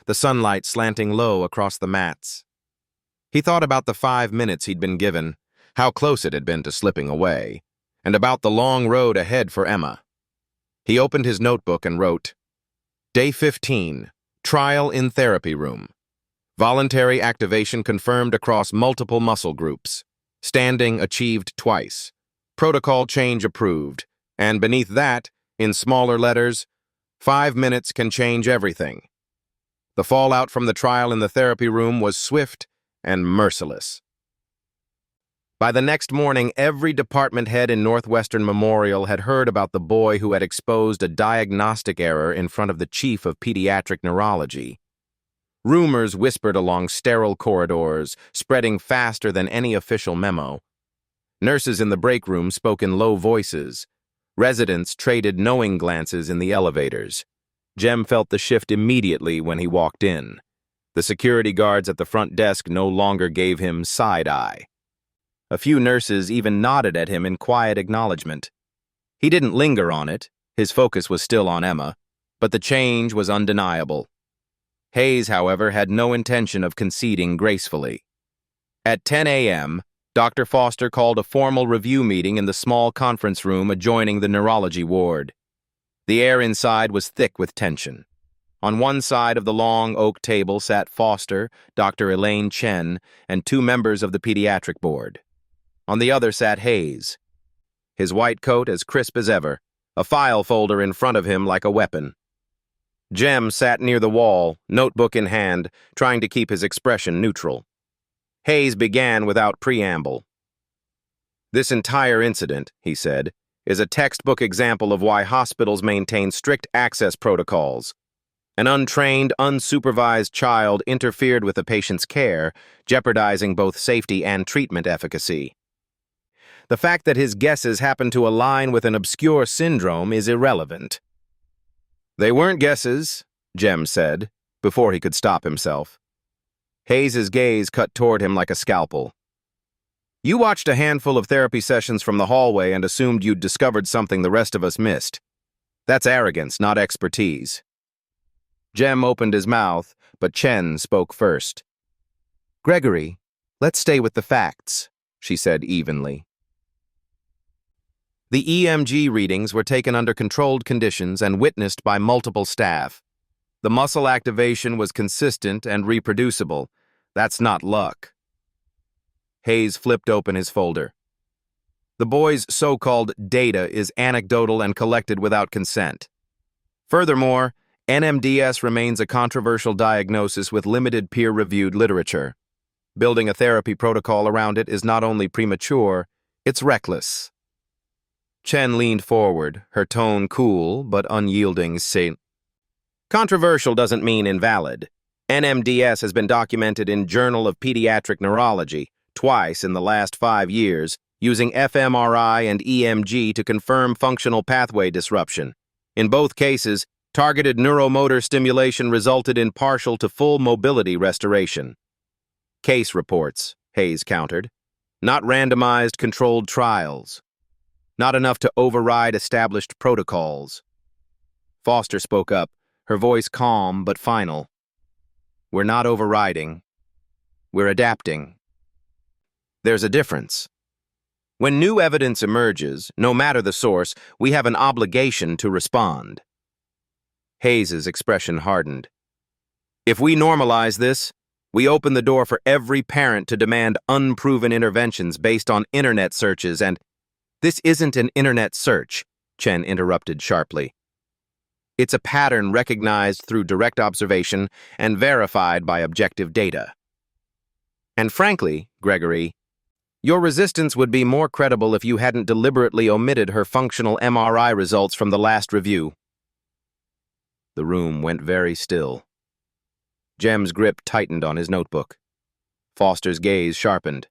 the sunlight slanting low across the mats. He thought about the 5 minutes he'd been given, how close it had been to slipping away, and about the long road ahead for Emma. He opened his notebook and wrote, Day 15, Trial in Therapy Room. Voluntary activation confirmed across multiple muscle groups. Standing achieved twice. Protocol change approved. And beneath that, in smaller letters, 5 minutes can change everything. The fallout from the trial in the therapy room was swift and merciless. By the next morning, every department head in Northwestern Memorial had heard about the boy who had exposed a diagnostic error in front of the chief of pediatric neurology. Rumors whispered along sterile corridors, spreading faster than any official memo. Nurses in the break room spoke in low voices. Residents traded knowing glances in the elevators. Jem felt the shift immediately when he walked in. The security guards at the front desk no longer gave him side-eye. A few nurses even nodded at him in quiet acknowledgement. He didn't linger on it. His focus was still on Emma, but the change was undeniable. Hayes, however, had no intention of conceding gracefully. At 10 a.m., Dr. Foster called a formal review meeting in the small conference room adjoining the neurology ward. The air inside was thick with tension. On one side of the long oak table sat Foster, Dr. Elaine Chen, and two members of the pediatric board. On the other sat Hayes, his white coat as crisp as ever, a file folder in front of him like a weapon. Jem sat near the wall, notebook in hand, trying to keep his expression neutral. Hayes began without preamble. "This entire incident," he said, "is a textbook example of why hospitals maintain strict access protocols. An untrained, unsupervised child interfered with the patient's care, jeopardizing both safety and treatment efficacy. The fact that his guesses happen to align with an obscure syndrome is irrelevant." "They weren't guesses," Jem said, before he could stop himself. Hayes's gaze cut toward him like a scalpel. "You watched a handful of therapy sessions from the hallway and assumed you'd discovered something the rest of us missed. That's arrogance, not expertise." Jem opened his mouth, but Chen spoke first. "Gregory, let's stay with the facts," she said evenly. The EMG readings were taken under controlled conditions and witnessed by multiple staff. The muscle activation was consistent and reproducible. That's not luck. Hayes flipped open his folder. The boy's so-called data is anecdotal and collected without consent. Furthermore, NMDS remains a controversial diagnosis with limited peer-reviewed literature. Building a therapy protocol around it is not only premature, it's reckless. Chen leaned forward, her tone cool but unyielding, saying, "Controversial doesn't mean invalid. NMDS has been documented in Journal of Pediatric Neurology twice in the last 5 years, using fMRI and EMG to confirm functional pathway disruption. In both cases, targeted neuromotor stimulation resulted in partial to full mobility restoration." "Case reports," Hayes countered. "Not randomized controlled trials. Not enough to override established protocols." Foster spoke up, her voice calm but final. "We're not overriding. We're adapting. There's a difference. When new evidence emerges, no matter the source, we have an obligation to respond." Hayes's expression hardened. "If we normalize this, we open the door for every parent to demand unproven interventions based on internet searches and—" "This isn't an internet search," Chen interrupted sharply. "It's a pattern recognized through direct observation and verified by objective data. And frankly, Gregory, your resistance would be more credible if you hadn't deliberately omitted her functional MRI results from the last review." The room went very still. Jem's grip tightened on his notebook. Foster's gaze sharpened.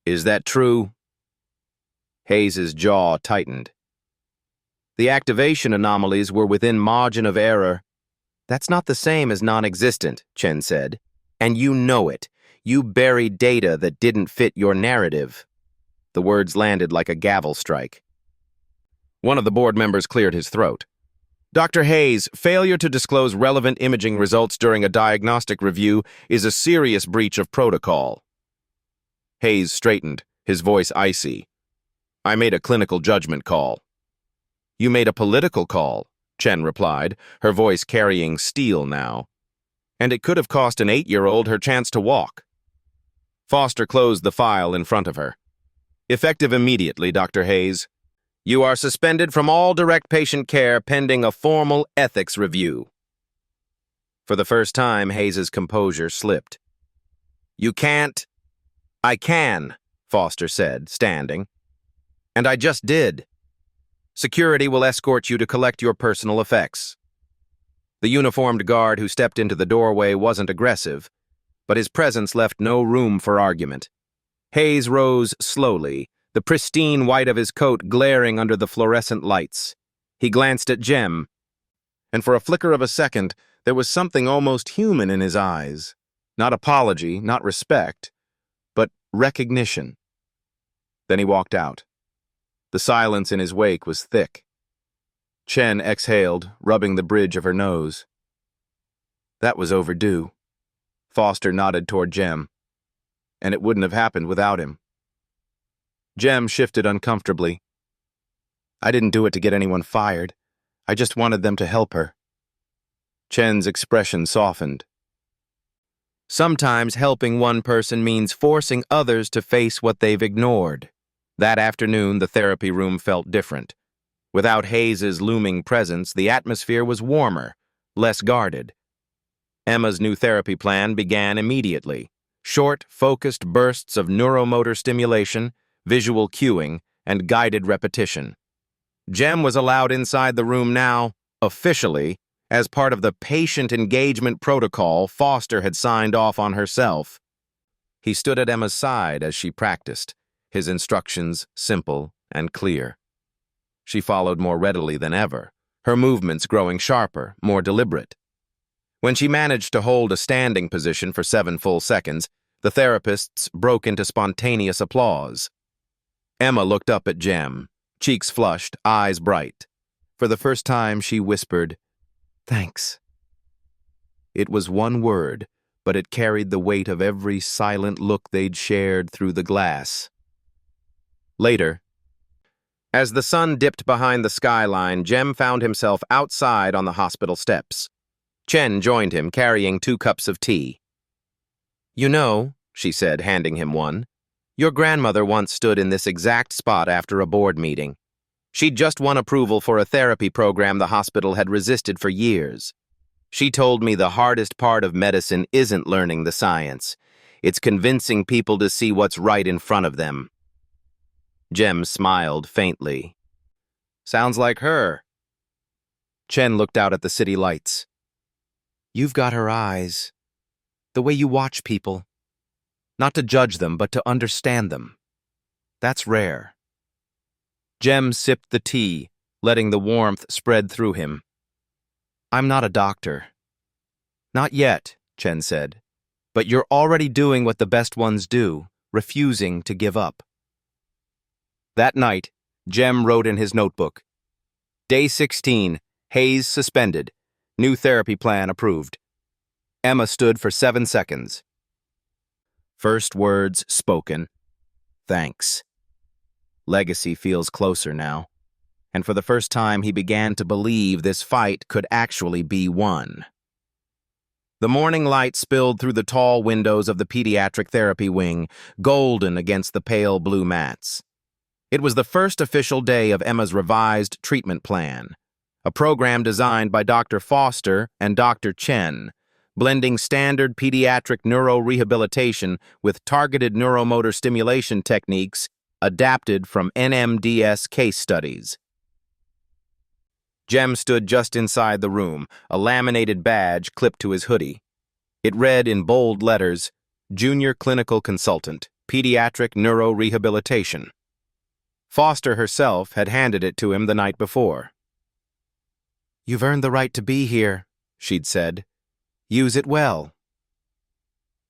"Is that true?" Hayes's jaw tightened. "The activation anomalies were within margin of error." "That's not the same as non-existent," Chen said. "And you know it. You buried data that didn't fit your narrative." The words landed like a gavel strike. One of the board members cleared his throat. "Dr. Hayes, failure to disclose relevant imaging results during a diagnostic review is a serious breach of protocol." Hayes straightened, his voice icy. "I made a clinical judgment call." "You made a political call," Chen replied, her voice carrying steel now. "And it could have cost an 8-year-old her chance to walk." Foster closed the file in front of her. "Effective immediately, Dr. Hayes. You are suspended from all direct patient care pending a formal ethics review." For the first time, Hayes's composure slipped. "You can't—" "I can," Foster said, standing. "And I just did. Security will escort you to collect your personal effects." The uniformed guard who stepped into the doorway wasn't aggressive, but his presence left no room for argument. Hayes rose slowly, the pristine white of his coat glaring under the fluorescent lights. He glanced at Jem, and for a flicker of a second, There was something almost human in his eyes. Not apology, not respect, but recognition. Then he walked out. The silence in his wake was thick. Chen exhaled, rubbing the bridge of her nose. That was overdue. Foster nodded toward Jem. And it wouldn't have happened without him. Jem shifted uncomfortably. I didn't do it to get anyone fired. I just wanted them to help her. Chen's expression softened. Sometimes helping one person means forcing others to face what they've ignored. That afternoon, the therapy room felt different. Without Hayes's looming presence, the atmosphere was warmer, less guarded. Emma's new therapy plan began immediately. Short, focused bursts of neuromotor stimulation, visual cueing, and guided repetition. Jem was allowed inside the room now, officially, as part of the patient engagement protocol Foster had signed off on herself. He stood at Emma's side as she practiced, his instructions simple and clear. She followed more readily than ever, her movements growing sharper, more deliberate. When she managed to hold a standing position for 7 full seconds, the therapists broke into spontaneous applause. Emma looked up at Jem, cheeks flushed, eyes bright. For the first time, she whispered, "Thanks." It was one word, but it carried the weight of every silent look they'd shared through the glass. Later, as the sun dipped behind the skyline, Jem found himself outside on the hospital steps. Chen joined him, carrying 2 cups of tea. "You know," she said, handing him one, "your grandmother once stood in this exact spot after a board meeting. She'd just won approval for a therapy program the hospital had resisted for years. She told me the hardest part of medicine isn't learning the science. It's convincing people to see what's right in front of them." Jem smiled faintly. "Sounds like her." Chen looked out at the city lights. "You've got her eyes. The way you watch people. Not to judge them, but to understand them. That's rare." Jem sipped the tea, letting the warmth spread through him. "I'm not a doctor." "Not yet," Chen said. "But you're already doing what the best ones do, refusing to give up." That night, Jem wrote in his notebook, "Day 16, Hayes suspended. New therapy plan approved." Emma stood for 7 seconds. First words spoken. "Thanks." Legacy feels closer now, and for the first time he began to believe this fight could actually be won. The morning light spilled through the tall windows of the pediatric therapy wing, golden against the pale blue mats. It was the first official day of Emma's revised treatment plan, a program designed by Dr. Foster and Dr. Chen, blending standard pediatric neurorehabilitation with targeted neuromotor stimulation techniques adapted from NMDS case studies. Jem stood just inside the room, a laminated badge clipped to his hoodie. It read in bold letters, "Junior Clinical Consultant, Pediatric Neurorehabilitation." Foster herself had handed it to him the night before. "You've earned the right to be here," she'd said. "Use it well."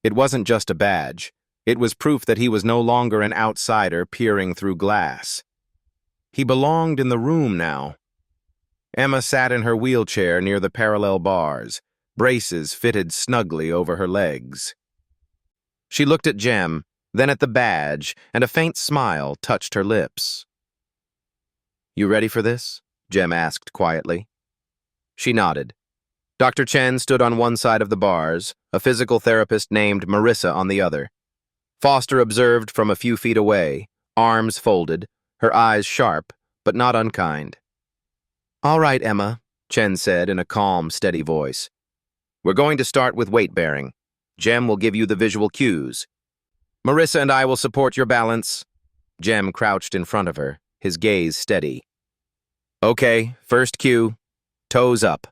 It wasn't just a badge. It was proof that he was no longer an outsider peering through glass. He belonged in the room now. Emma sat in her wheelchair near the parallel bars, braces fitted snugly over her legs. She looked at Jem, then at the badge, and a faint smile touched her lips. "You ready for this?" Jem asked quietly. She nodded. Dr. Chen stood on one side of the bars, a physical therapist named Marissa on the other. Foster observed from a few feet away, arms folded, her eyes sharp, but not unkind. "All right, Emma," Chen said in a calm, steady voice. "We're going to start with weight-bearing. Jem will give you the visual cues. Marissa and I will support your balance." Jem crouched in front of her, his gaze steady. "Okay, first cue, toes up."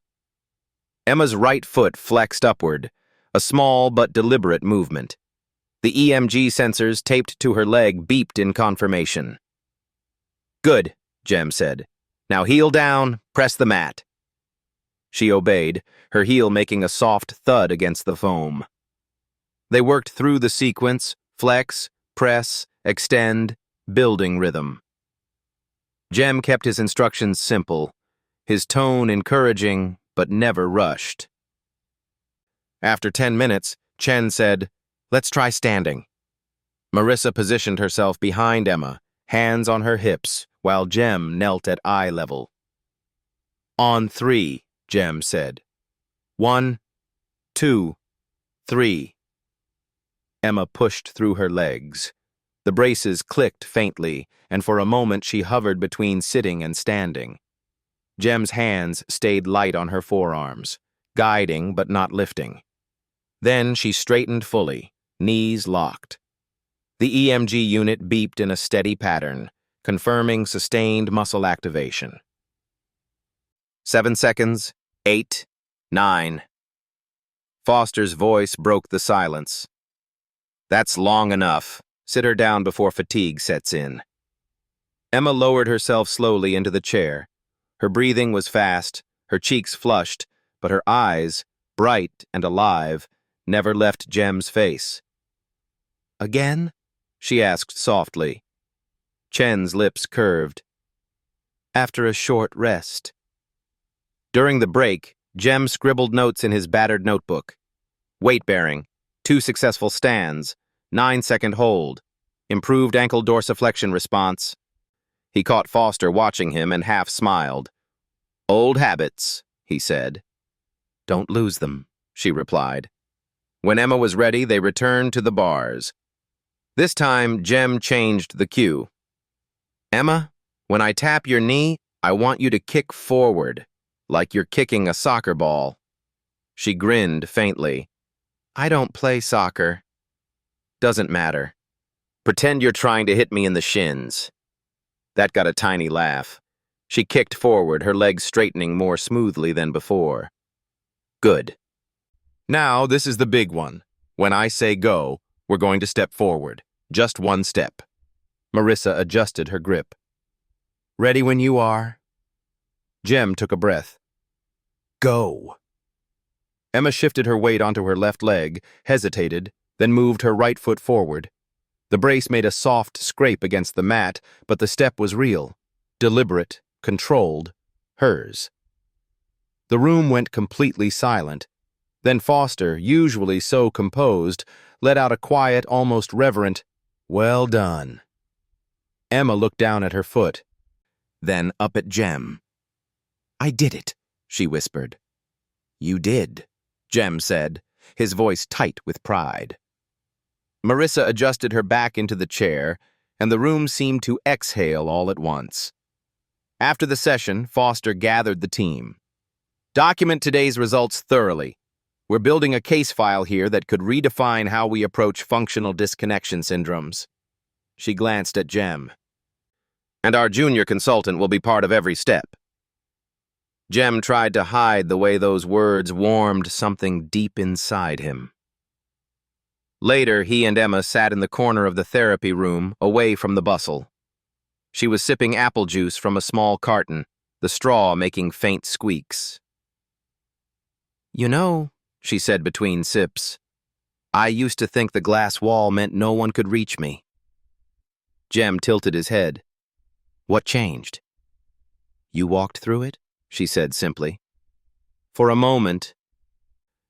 Emma's right foot flexed upward, a small but deliberate movement. The EMG sensors taped to her leg beeped in confirmation. "Good," Jem said. "Now heel down, press the mat." She obeyed, her heel making a soft thud against the foam. They worked through the sequence: flex, press, extend, building rhythm. Jem kept his instructions simple, his tone encouraging, but never rushed. After 10 minutes, Chen said, "Let's try standing." Marissa positioned herself behind Emma, hands on her hips, while Jem knelt at eye level. "On 3, Jem said. 1, 2, 3. Emma pushed through her legs. The braces clicked faintly, and for a moment she hovered between sitting and standing. Jem's hands stayed light on her forearms, guiding but not lifting. Then she straightened fully, knees locked. The EMG unit beeped in a steady pattern, confirming sustained muscle activation. 7 seconds, 8, 9. Foster's voice broke the silence. "That's long enough. Sit her down before fatigue sets in." Emma lowered herself slowly into the chair. Her breathing was fast, her cheeks flushed, but her eyes, bright and alive, never left Jem's face. "Again?" she asked softly. Chen's lips curved. "After a short rest." During the break, Jem scribbled notes in his battered notebook. Weight-bearing, 2 successful stands, 9-second hold, improved ankle dorsiflexion response. He caught Foster watching him and half smiled. "Old habits," he said. "Don't lose them," she replied. When Emma was ready, they returned to the bars. This time, Jem changed the cue. "Emma, when I tap your knee, I want you to kick forward, like you're kicking a soccer ball." She grinned faintly. "I don't play soccer." "Doesn't matter. Pretend you're trying to hit me in the shins." That got a tiny laugh. She kicked forward, her legs straightening more smoothly than before. "Good. Now, this is the big one. When I say go, we're going to step forward. Just 1 step." Marissa adjusted her grip. "Ready when you are." Jem took a breath. "Go." Emma shifted her weight onto her left leg, hesitated, then moved her right foot forward. The brace made a soft scrape against the mat, but the step was real, deliberate, controlled, hers. The room went completely silent. Then Foster, usually so composed, let out a quiet, almost reverent, "Well done." Emma looked down at her foot, then up at Jem. "I did it," she whispered. "You did," Jem said, his voice tight with pride. Marissa adjusted her back into the chair, and the room seemed to exhale all at once. After the session, Foster gathered the team. "Document today's results thoroughly. We're building a case file here that could redefine how we approach functional disconnection syndromes." She glanced at Jem. "And our junior consultant will be part of every step." Jem tried to hide the way those words warmed something deep inside him. Later, he and Emma sat in the corner of the therapy room, away from the bustle. She was sipping apple juice from a small carton, the straw making faint squeaks. "You know," she said between sips, "I used to think the glass wall meant no one could reach me." Jem tilted his head. "What changed?" "You walked through it," she said simply. For a moment,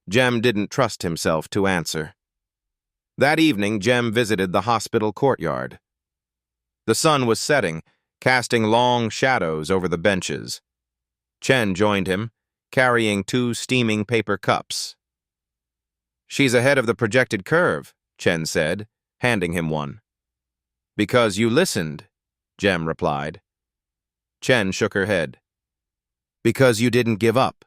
Jem didn't trust himself to answer. That evening, Jem visited the hospital courtyard. The sun was setting, casting long shadows over the benches. Chen joined him, carrying 2 steaming paper cups. "She's ahead of the projected curve," Chen said, handing him one. "Because you listened," Jem replied. Chen shook her head. "Because you didn't give up."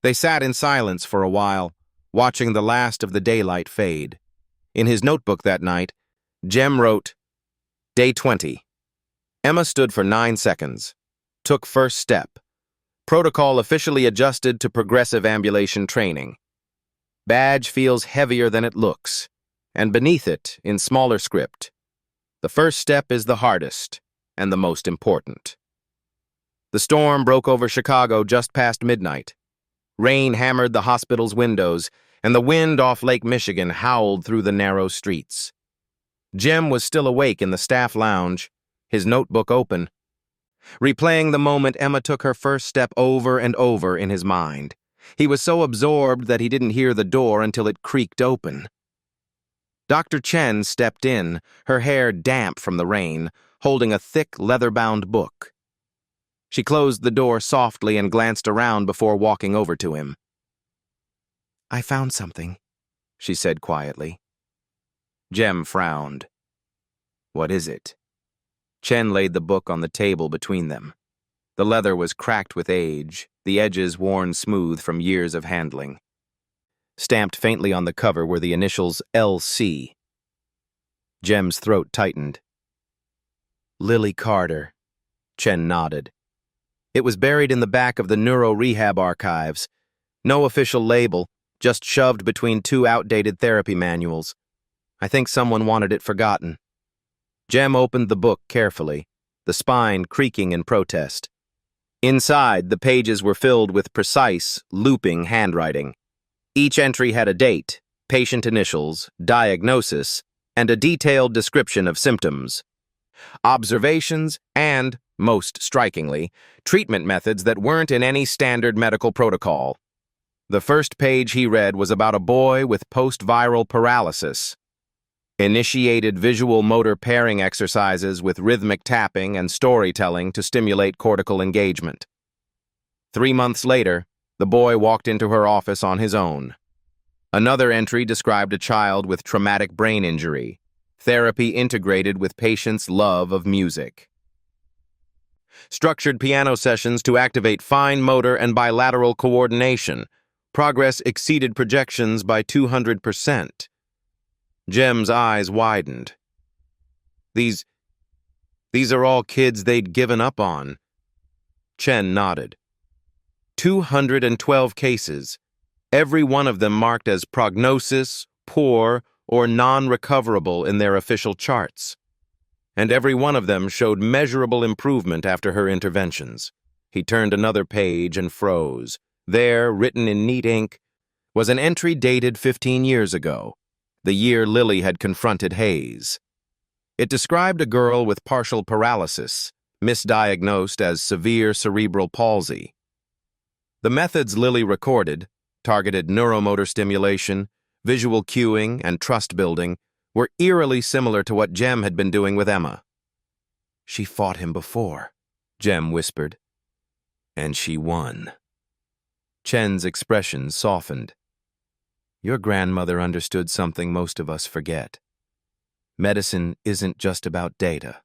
They sat in silence for a while, watching the last of the daylight fade. In his notebook that night, Jem wrote, "Day 20. Emma stood for 9 seconds. Took first step. Protocol officially adjusted to progressive ambulation training. Badge feels heavier than it looks, and beneath it, in smaller script, the first step is the hardest and the most important." The storm broke over Chicago just past midnight. Rain hammered the hospital's windows, and the wind off Lake Michigan howled through the narrow streets. Jim was still awake in the staff lounge, his notebook open, replaying the moment Emma took her first step over and over in his mind. He was so absorbed that he didn't hear the door until it creaked open. Dr. Chen stepped in, her hair damp from the rain, holding a thick, leather-bound book. She closed the door softly and glanced around before walking over to him. "I found something," she said quietly. Jem frowned. "What is it?" Chen laid the book on the table between them. The leather was cracked with age, the edges worn smooth from years of handling. Stamped faintly on the cover were the initials LC. Jem's throat tightened. "Lily Carter," Chen nodded. It was buried in the back of the neuro rehab archives. No official label, just shoved between two outdated therapy manuals. I think someone wanted it forgotten. Jem opened the book carefully, the spine creaking in protest. Inside, the pages were filled with precise, looping handwriting. Each entry had a date, patient initials, diagnosis, and a detailed description of symptoms, observations, and, most strikingly, treatment methods that weren't in any standard medical protocol. The first page he read was about a boy with post-viral paralysis. Initiated visual motor pairing exercises with rhythmic tapping and storytelling to stimulate cortical engagement. 3 months later, the boy walked into her office on his own. Another entry described a child with traumatic brain injury, therapy integrated with patients' love of music. Structured piano sessions to activate fine motor and bilateral coordination. Progress exceeded projections by 200%. Jem's eyes widened. These are all kids they'd given up on. Chen nodded. 212 cases, every one of them marked as prognosis, poor, or non-recoverable in their official charts. And every one of them showed measurable improvement after her interventions. He turned another page and froze. There, written in neat ink, was an entry dated 15 years ago, the year Lily had confronted Hayes. It described a girl with partial paralysis, misdiagnosed as severe cerebral palsy. The methods Lily recorded, targeted neuromotor stimulation, visual cueing, and trust building, were eerily similar to what Jem had been doing with Emma. "She fought him before," Jem whispered. "And she won." Chen's expression softened. "Your grandmother understood something most of us forget. Medicine isn't just about data.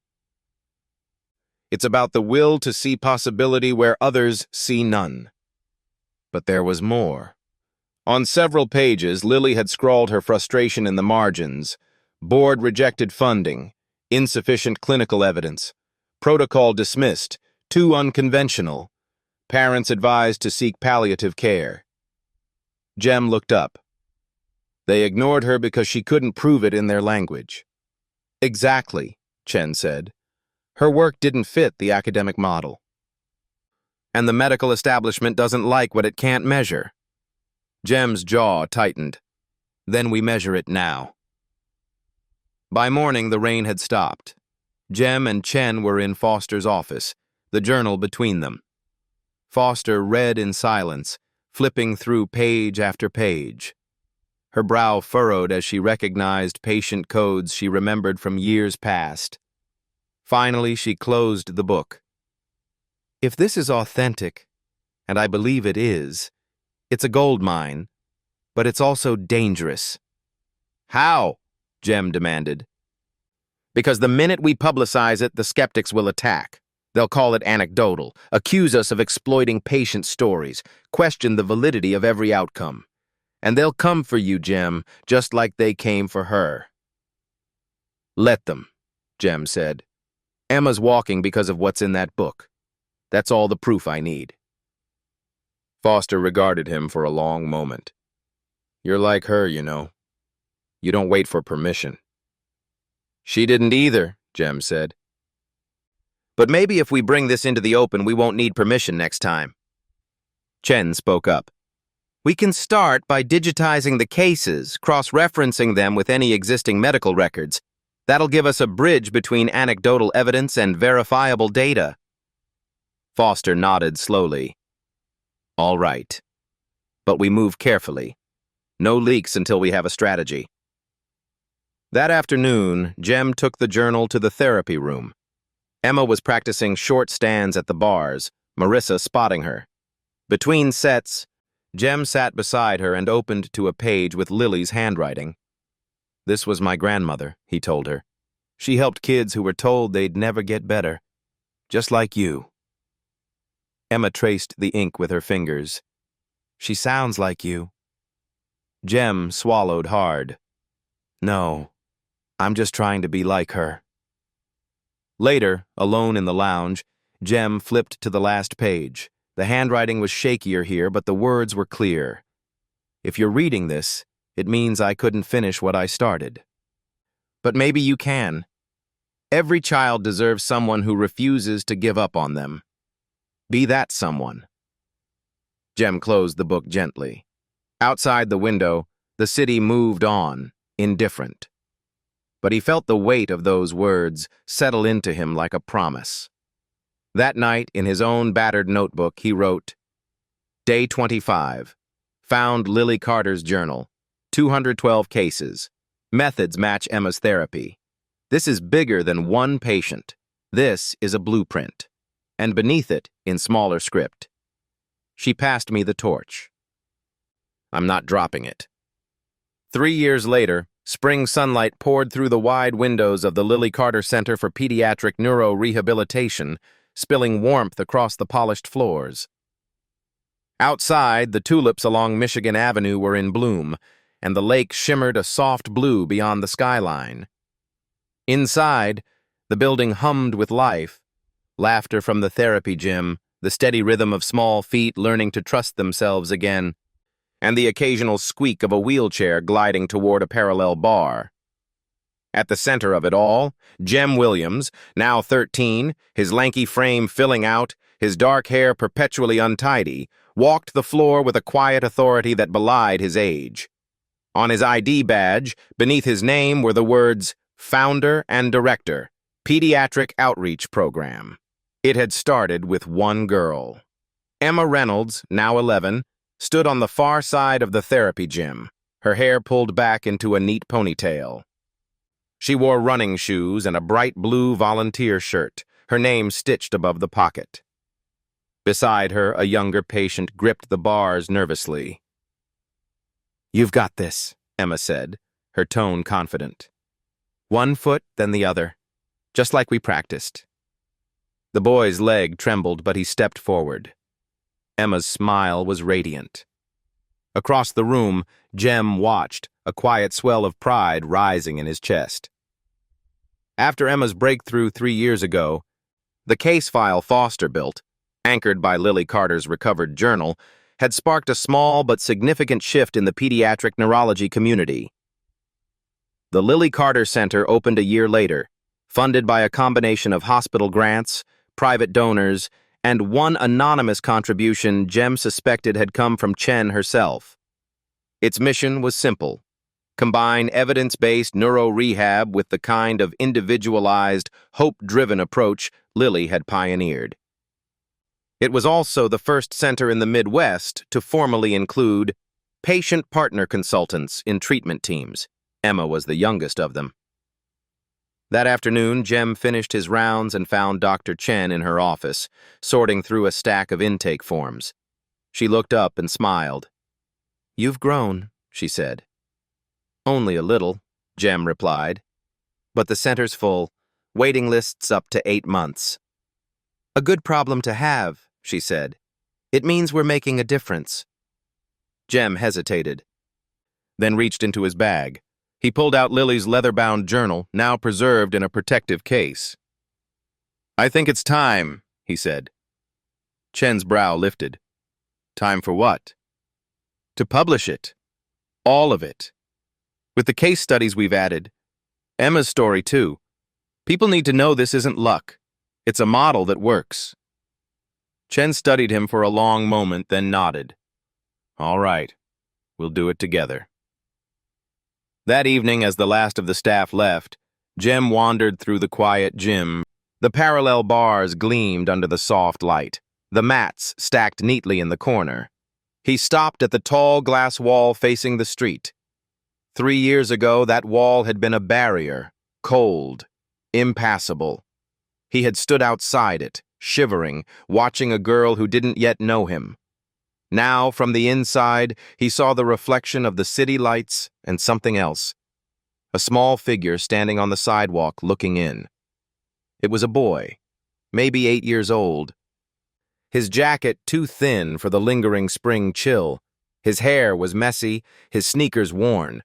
It's about the will to see possibility where others see none." But there was more. On several pages, Lily had scrawled her frustration in the margins. Board rejected funding, insufficient clinical evidence, protocol dismissed, too unconventional, parents advised to seek palliative care. Jem looked up. They ignored her because she couldn't prove it in their language. "Exactly," Chen said. "Her work didn't fit the academic model. And the medical establishment doesn't like what it can't measure." Jem's jaw tightened. "Then we measure it now." By morning, the rain had stopped. Jem and Chen were in Foster's office, the journal between them. Foster read in silence, flipping through page after page. Her brow furrowed as she recognized patient codes she remembered from years past. Finally, she closed the book. "If this is authentic, and I believe it is, it's a gold mine, but it's also dangerous." "How?" Jem demanded. "Because the minute we publicize it, the skeptics will attack. They'll call it anecdotal, accuse us of exploiting patient stories, question the validity of every outcome. And they'll come for you, Jem, just like they came for her." "Let them," Jem said. "Emma's walking because of what's in that book. That's all the proof I need." Foster regarded him for a long moment. "You're like her, you know. You don't wait for permission." "She didn't either," Jem said. But maybe if we bring this into the open, we won't need permission next time. Chen spoke up. We can start by digitizing the cases, cross-referencing them with any existing medical records. That'll give us a bridge between anecdotal evidence and verifiable data. Foster nodded slowly. All right. But we move carefully. No leaks until we have a strategy. That afternoon, Jem took the journal to the therapy room. Emma was practicing short stands at the bars, Marissa spotting her. Between sets, Jem sat beside her and opened to a page with Lily's handwriting. This was my grandmother, he told her. She helped kids who were told they'd never get better. Just like you. Emma traced the ink with her fingers. She sounds like you. Jem swallowed hard. No, I'm just trying to be like her. Later, alone in the lounge, Jem flipped to the last page. The handwriting was shakier here, but the words were clear. If you're reading this, it means I couldn't finish what I started. But maybe you can. Every child deserves someone who refuses to give up on them. Be that someone. Jem closed the book gently. Outside the window, the city moved on, indifferent. But he felt the weight of those words settle into him like a promise. That night, in his own battered notebook, he wrote, Day 25. Found Lily Carter's journal. 212 cases. Methods match Emma's therapy. This is bigger than one patient. This is a blueprint. And beneath it, in smaller script. She passed me the torch. I'm not dropping it. 3 years later, spring sunlight poured through the wide windows of the Lily Carter Center for Pediatric Neurorehabilitation, spilling warmth across the polished floors. Outside, the tulips along Michigan Avenue were in bloom, and the lake shimmered a soft blue beyond the skyline. Inside, the building hummed with life, laughter from the therapy gym, the steady rhythm of small feet learning to trust themselves again, and the occasional squeak of a wheelchair gliding toward a parallel bar. At the center of it all, Jem Williams, now 13, his lanky frame filling out, his dark hair perpetually untidy, walked the floor with a quiet authority that belied his age. On his ID badge, beneath his name, were the words, Founder and Director, Pediatric Outreach Program. It had started with one girl. Emma Reynolds, now 11, stood on the far side of the therapy gym, her hair pulled back into a neat ponytail. She wore running shoes and a bright blue volunteer shirt, her name stitched above the pocket. Beside her, a younger patient gripped the bars nervously. You've got this, Emma said, her tone confident. One foot, then the other, just like we practiced. The boy's leg trembled, but he stepped forward. Emma's smile was radiant. Across the room, Jem watched, a quiet swell of pride rising in his chest. After Emma's breakthrough 3 years ago, the case file Foster built, anchored by Lily Carter's recovered journal, had sparked a small but significant shift in the pediatric neurology community. The Lily Carter Center opened a year later, funded by a combination of hospital grants, private donors, and one anonymous contribution Jem suspected had come from Chen herself. Its mission was simple: combine evidence-based neuro-rehab with the kind of individualized, hope-driven approach Lily had pioneered. It was also the first center in the Midwest to formally include patient partner consultants in treatment teams. Emma was the youngest of them. That afternoon, Jem finished his rounds and found Dr. Chen in her office, sorting through a stack of intake forms. She looked up and smiled. You've grown, she said. Only a little, Jem replied. But the center's full, waiting lists up to 8 months. A good problem to have, she said. It means we're making a difference. Jem hesitated, then reached into his bag. He pulled out Lily's leather-bound journal, now preserved in a protective case. I think it's time, he said. Chen's brow lifted. Time for what? To publish it. All of it. With the case studies we've added. Emma's story, too. People need to know this isn't luck. It's a model that works. Chen studied him for a long moment, then nodded. All right, we'll do it together. That evening, as the last of the staff left, Jem wandered through the quiet gym. The parallel bars gleamed under the soft light, the mats stacked neatly in the corner. He stopped at the tall glass wall facing the street. 3 years ago, that wall had been a barrier, cold, impassable. He had stood outside it, shivering, watching a girl who didn't yet know him. Now, from the inside, he saw the reflection of the city lights and something else. A small figure standing on the sidewalk looking in. It was a boy, maybe 8 years old. His jacket too thin for the lingering spring chill. His hair was messy, his sneakers worn.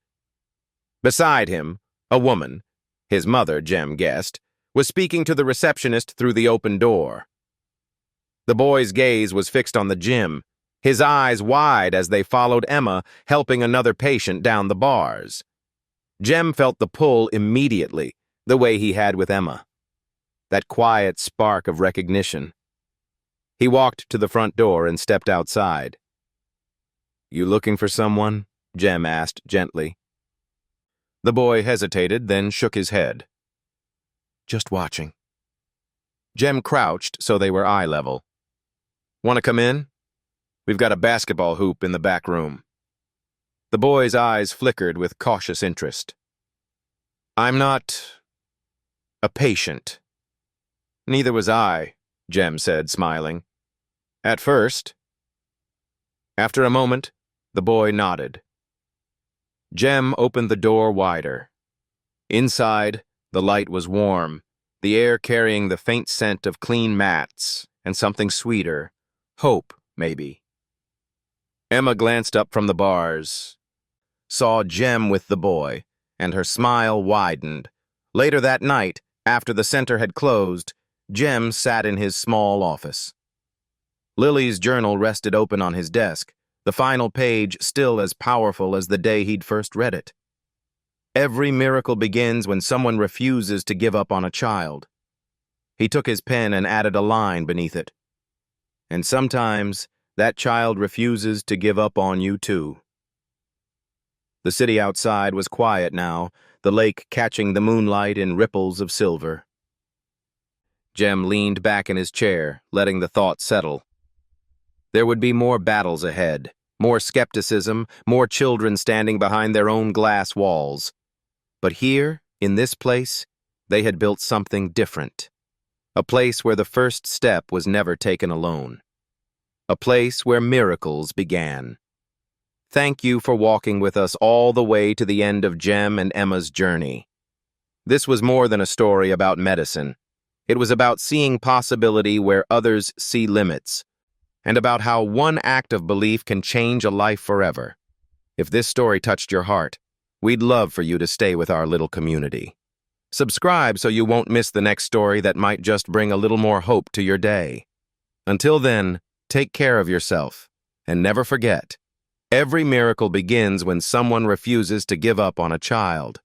Beside him, a woman, his mother, Jem guessed, was speaking to the receptionist through the open door. The boy's gaze was fixed on the gym, his eyes wide as they followed Emma helping another patient down the bars. Jem felt the pull immediately, the way he had with Emma. That quiet spark of recognition. He walked to the front door and stepped outside. "You looking for someone?" Jem asked gently. The boy hesitated, then shook his head. "Just watching." Jem crouched so they were eye level. "Want to come in? We've got a basketball hoop in the back room." The boy's eyes flickered with cautious interest. "I'm not a patient." "Neither was I," Jem said, smiling. "At first." After a moment, the boy nodded. Jem opened the door wider. Inside, the light was warm, the air carrying the faint scent of clean mats and something sweeter, hope, maybe. Emma glanced up from the bars, saw Jem with the boy, and her smile widened. Later that night, after the center had closed, Jem sat in his small office. Lily's journal rested open on his desk, the final page still as powerful as the day he'd first read it. Every miracle begins when someone refuses to give up on a child. He took his pen and added a line beneath it. And sometimes, that child refuses to give up on you too. The city outside was quiet now, the lake catching the moonlight in ripples of silver. Jem leaned back in his chair, letting the thought settle. There would be more battles ahead, more skepticism, more children standing behind their own glass walls. But here, in this place, they had built something different. A place where the first step was never taken alone. A place where miracles began. Thank you for walking with us all the way to the end of Jem and Emma's journey. This was more than a story about medicine. It was about seeing possibility where others see limits, and about how one act of belief can change a life forever. If this story touched your heart, we'd love for you to stay with our little community. Subscribe so you won't miss the next story that might just bring a little more hope to your day. Until then, take care of yourself, and never forget, every miracle begins when someone refuses to give up on a child.